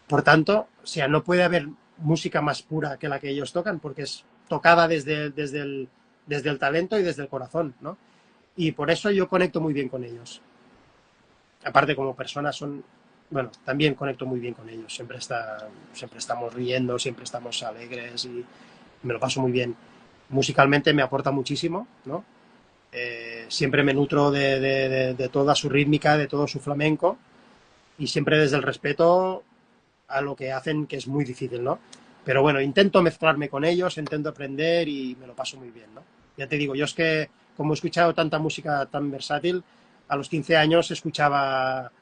Por tanto, o sea, no puede haber música más pura que la que ellos tocan, porque es tocada desde el talento y desde el corazón, ¿no? Y por eso yo conecto muy bien con ellos. Aparte, como personas son, bueno, también conecto muy bien con ellos. Siempre estamos riendo, siempre estamos alegres y me lo paso muy bien. Musicalmente me aporta muchísimo, ¿no? Siempre me nutro de toda su rítmica, de todo su flamenco y siempre desde el respeto a lo que hacen, que es muy difícil, ¿no? Pero bueno, intento mezclarme con ellos, intento aprender y me lo paso muy bien, ¿no? Ya te digo, yo es que como he escuchado tanta música tan versátil, a los 15 años escuchaba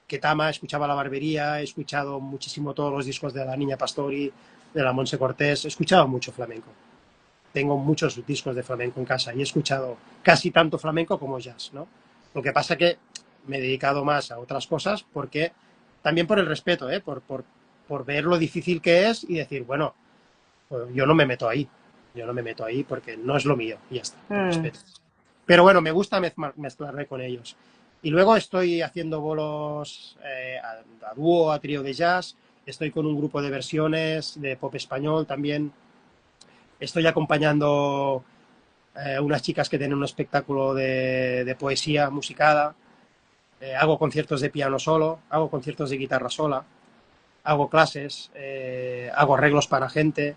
Ketama, escuchaba La Barbería, he escuchado muchísimo todos los discos de la Niña Pastori, de la Monse Cortés, he escuchado mucho flamenco. Tengo muchos discos de flamenco en casa y he escuchado casi tanto flamenco como jazz, ¿no? Lo que pasa que me he dedicado más a otras cosas porque también por el respeto, ¿eh? Por ver lo difícil que es y decir, bueno, pues yo no me meto ahí, yo no me meto ahí porque no es lo mío y ya está, por Mm. respeto. Pero bueno, me gusta mezclarme con ellos. Y luego estoy haciendo bolos a dúo, a trío de jazz, estoy con un grupo de versiones de pop español también, estoy acompañando unas chicas que tienen un espectáculo de poesía musicada, hago conciertos de piano solo, hago conciertos de guitarra sola, hago clases, hago arreglos para gente.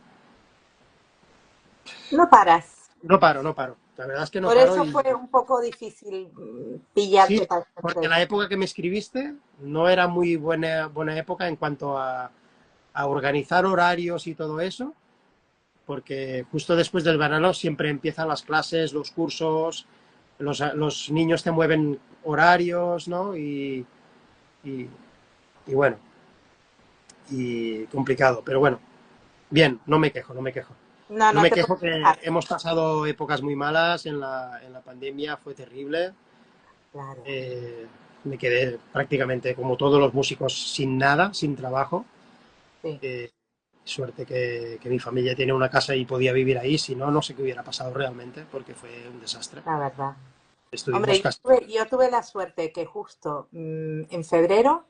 No paras. No paro, no paro. La verdad es que no Por paro eso y fue un poco difícil sí, pillarte para esta porque la empresa. época que me escribiste no era muy buena época en cuanto a organizar horarios y todo eso, porque justo después del verano siempre empiezan las clases, los cursos, los niños te mueven horarios, ¿no? Y, y bueno, y complicado, pero bueno. Bien, no me quejo, no me quejo. No, No no me te quejo puedes que quejar. hemos pasado épocas muy malas en la pandemia, fue terrible. Claro, Eh, Me quedé prácticamente como todos los músicos sin nada, sin trabajo. sí, Eh, Suerte que mi familia tiene una casa y podía vivir ahí, si no, no sé qué hubiera pasado realmente, porque fue un desastre. la verdad. Estuvimos Hombre, casi... yo tuve la suerte que justo en febrero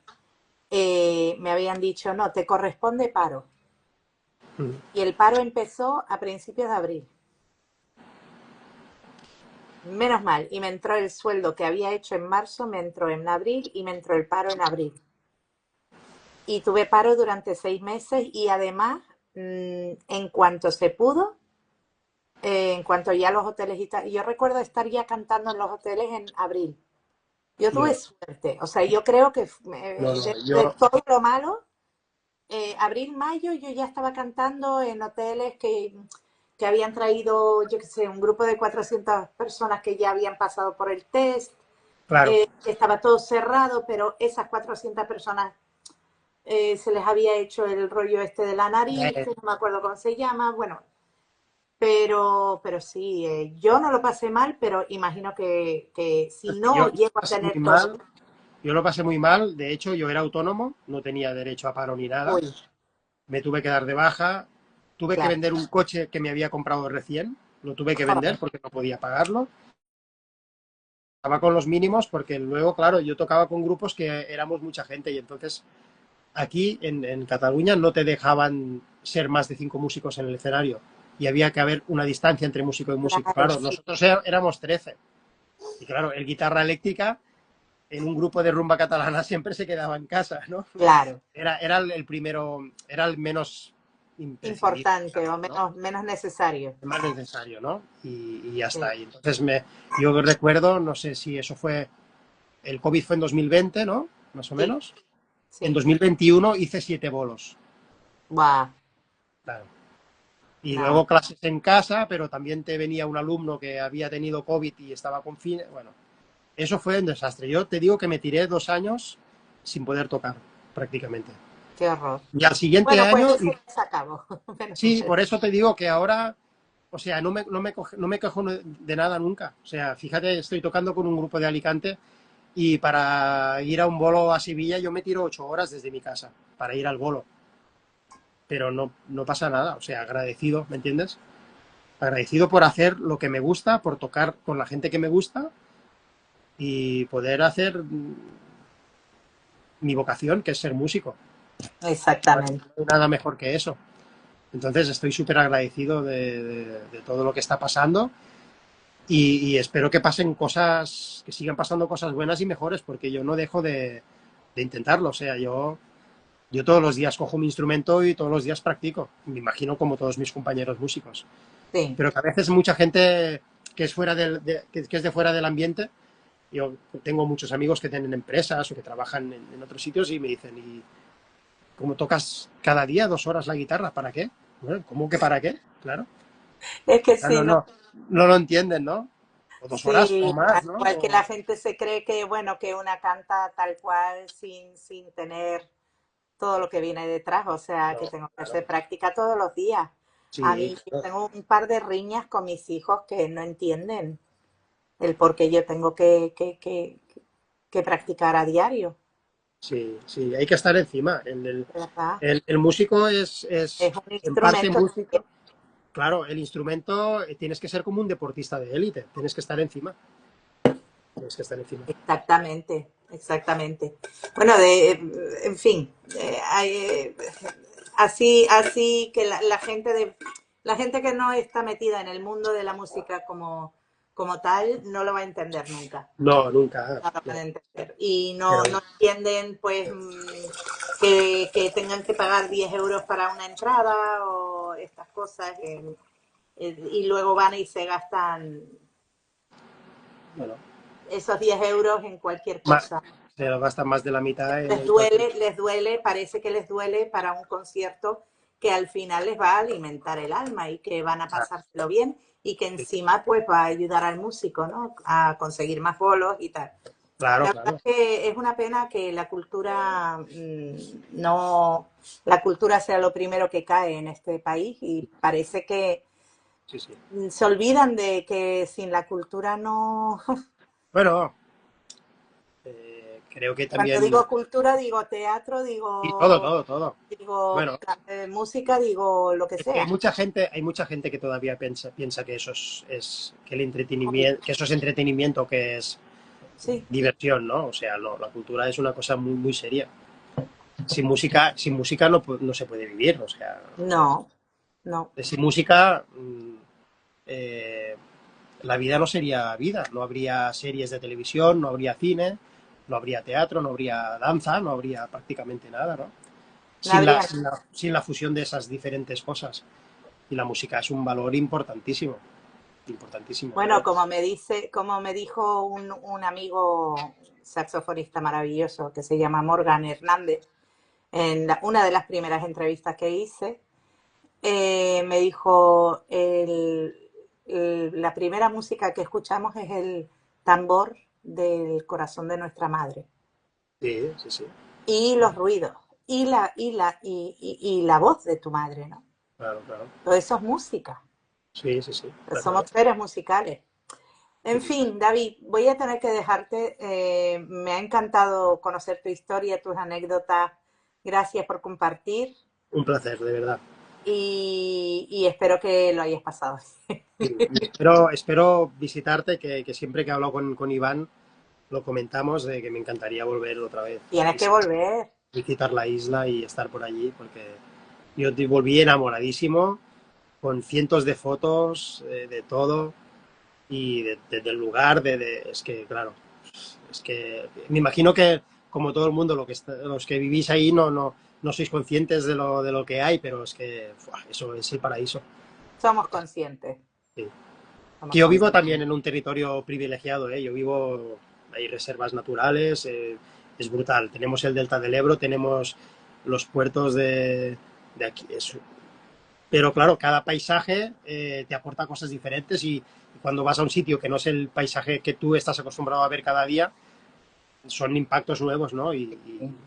me habían dicho, no, te corresponde paro. Y el paro empezó a principios de abril. Menos mal. Y me entró el sueldo que había hecho en marzo, me entró en abril y me entró el paro en abril. Y tuve paro durante 6 meses y además, en cuanto se pudo, en cuanto ya los hoteles y tal, yo recuerdo estar ya cantando en los hoteles en abril. Yo tuve No, suerte, o sea, yo creo que no, no, de yo... todo lo malo, abril, mayo yo ya estaba cantando en hoteles que habían traído, yo qué sé, un grupo de 400 personas que ya habían pasado por el test, Claro, estaba todo cerrado, pero esas 400 personas se les había hecho el rollo este de la nariz, eh, que no me acuerdo cómo se llama, bueno, pero sí, yo no lo pasé mal, pero imagino que si no yo llego a pasé muy tener todo, mal, yo lo pasé muy mal, de hecho yo era autónomo, no tenía derecho a paro ni nada, uy, me tuve que dar de baja, tuve que claro, vender un coche que me había comprado recién, lo tuve que vender joder, porque no podía pagarlo, estaba con los mínimos porque luego, claro, yo tocaba con grupos que éramos mucha gente y entonces aquí en Cataluña no te dejaban ser más de 5 músicos en el escenario y había que haber una distancia entre músico y músico. claro, Claro, sí, nosotros éramos 13 y claro, el guitarra eléctrica en un grupo de rumba catalana siempre se quedaba en casa, ¿no? claro. Era el primero, era el menos imprescindible, Importante o ¿no? menos necesario. El más necesario, ¿no? Y ya Sí, está. Y entonces yo recuerdo, no sé si eso fue, el COVID fue en 2020, ¿no? Más o sí, menos. En sí. 2021 hice 7 bolos. Buah, Claro. Y no. luego clases en casa, pero también te venía un alumno que había tenido COVID y estaba con fin. Bueno, eso fue un desastre. Yo te digo que me tiré 2 años sin poder tocar, prácticamente. Qué horror. Y al siguiente Bueno, pues año, eso ya se acabó. Menos sí, mal. por eso te digo que ahora, o sea, no me quejo de nada nunca. O sea, fíjate, estoy tocando con un grupo de Alicante y para ir a un bolo a Sevilla yo me tiro 8 horas desde mi casa para ir al bolo. Pero no, no pasa nada, o sea, agradecido, ¿me entiendes? Agradecido por hacer lo que me gusta, por tocar con la gente que me gusta y poder hacer mi vocación, que es ser músico. No hay, Exactamente. no hay nada mejor que eso. Entonces estoy súper agradecido de todo lo que está pasando y espero que pasen cosas, que sigan pasando cosas buenas y mejores, porque yo no dejo de intentarlo. O sea, yo todos los días cojo mi instrumento y todos los días practico. Me imagino como todos mis compañeros músicos. Sí. Pero que a veces mucha gente que es, que es de fuera del ambiente, yo tengo muchos amigos que tienen empresas o que trabajan en otros sitios y me dicen, ¿y cómo tocas cada día 2 horas la guitarra? ¿Para qué? Bueno, ¿cómo que para qué? Claro. Es que No, sí, ¿no? no, no lo entienden, ¿no? O 2 horas o Sí, más, al ¿no? igual que la gente se cree que, bueno, que una canta tal cual sin tener todo lo que viene detrás, o sea, que No, tengo que claro. hacer práctica todos los días. A Sí, mí yo claro. tengo un par de riñas con mis hijos que no entienden el por qué yo tengo que practicar a diario, Sí, sí, hay que estar encima. ¿verdad? El músico Es es un en parte instrumento también. músico. Claro, el instrumento tienes que ser como un deportista de élite, tienes que estar encima. Tienes que estar encima. Exactamente, exactamente. Bueno, en fin, así que la gente que no está metida en el mundo de la música como tal, no lo va a entender nunca. No, nunca. No lo van No. a entender. Y Pero no entienden, pues, que tengan que pagar 10 euros para una entrada o estas cosas. Y luego van y se gastan bueno, esos 10 euros en cualquier más, cosa. se lo gastan más de la mitad en cualquier... Les duele, parece que les duele para un concierto que al final les va a alimentar el alma y que van a Ah, pasárselo bien y que sí, encima pues va a ayudar al músico, ¿no? A conseguir más bolos y tal. Claro, La verdad claro. es que es una pena que la cultura no, la cultura sea lo primero que cae en este país y parece que Sí, sí. se olvidan de que sin la cultura no. Bueno, creo que Cuando también... digo cultura, digo teatro, Y todo, digo, todo, todo. digo Bueno, música, digo lo que es que sea. hay mucha gente que todavía piensa que eso que el entretenimiento, que eso es entretenimiento, que es Sí, diversión, ¿no? O sea, no, la cultura es una cosa muy, muy seria. Sin música no, no se puede vivir, o sea, no, no, sin música eh, la vida no sería vida, no habría series de televisión, no habría cine, no habría teatro, no habría danza, no habría prácticamente nada, ¿no? no habría. Sin la fusión de esas diferentes cosas. Y la música es un valor importantísimo, importantísimo, Bueno, claro. como me dijo un amigo saxofonista maravilloso que se llama Morgan Hernández, en una de las primeras entrevistas que hice, me dijo, la primera música que escuchamos es el tambor del corazón de nuestra madre Sí, sí, sí, y los ruidos y la voz de tu madre, ¿no? claro, claro. Todo eso es música, Sí, sí, sí, está claro. somos seres musicales. En Ujú. fin, David, voy a tener que dejarte. Me ha encantado conocer tu historia, tus anécdotas. Gracias por compartir Un placer, de verdad. y espero que lo hayas pasado. Sí. Y espero visitarte, que siempre que hablo con Iván lo comentamos, de que me encantaría volver otra vez a Tienes que volver. visitar la isla y estar por allí, porque yo volví enamoradísimo, con cientos de fotos de todo y del lugar, es que, claro, es que me imagino que, como todo el mundo, los que vivís ahí no sois conscientes de lo que hay, pero es que eso es el paraíso. Somos conscientes. Sí. Que Somos yo vivo conscientes. también en un territorio privilegiado, ¿eh? Yo vivo, hay reservas naturales, es brutal. Tenemos el delta del Ebro, tenemos los puertos de aquí. Pero claro, cada paisaje te aporta cosas diferentes y cuando vas a un sitio que no es el paisaje que tú estás acostumbrado a ver cada día, son impactos nuevos, ¿no? Y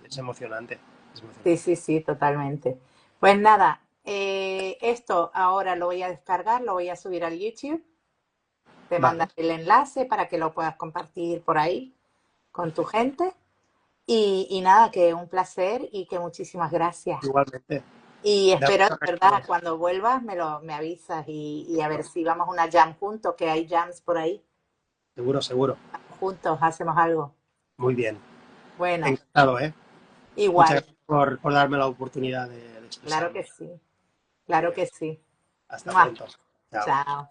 es emocionante. Es Sí, emocionante. sí, sí, totalmente. Pues nada, esto ahora lo voy a descargar, lo voy a subir al YouTube. Te Vale, mandaré el enlace para que lo puedas compartir por ahí con tu gente. Y nada, que un placer y que muchísimas gracias. igualmente. Y De espero, de acuerdo, verdad, Ricardo. cuando vuelvas me avisas y a ver si vamos a una jam juntos, que hay jams por ahí. Seguro, seguro. Juntos hacemos algo. Muy bien. Bueno, Encantado, ¿eh? Muchas igual, gracias por darme la oportunidad de claro expresarme. que sí, Muy claro bien. que sí. Hasta ¡Mua! pronto. Chao. Chao.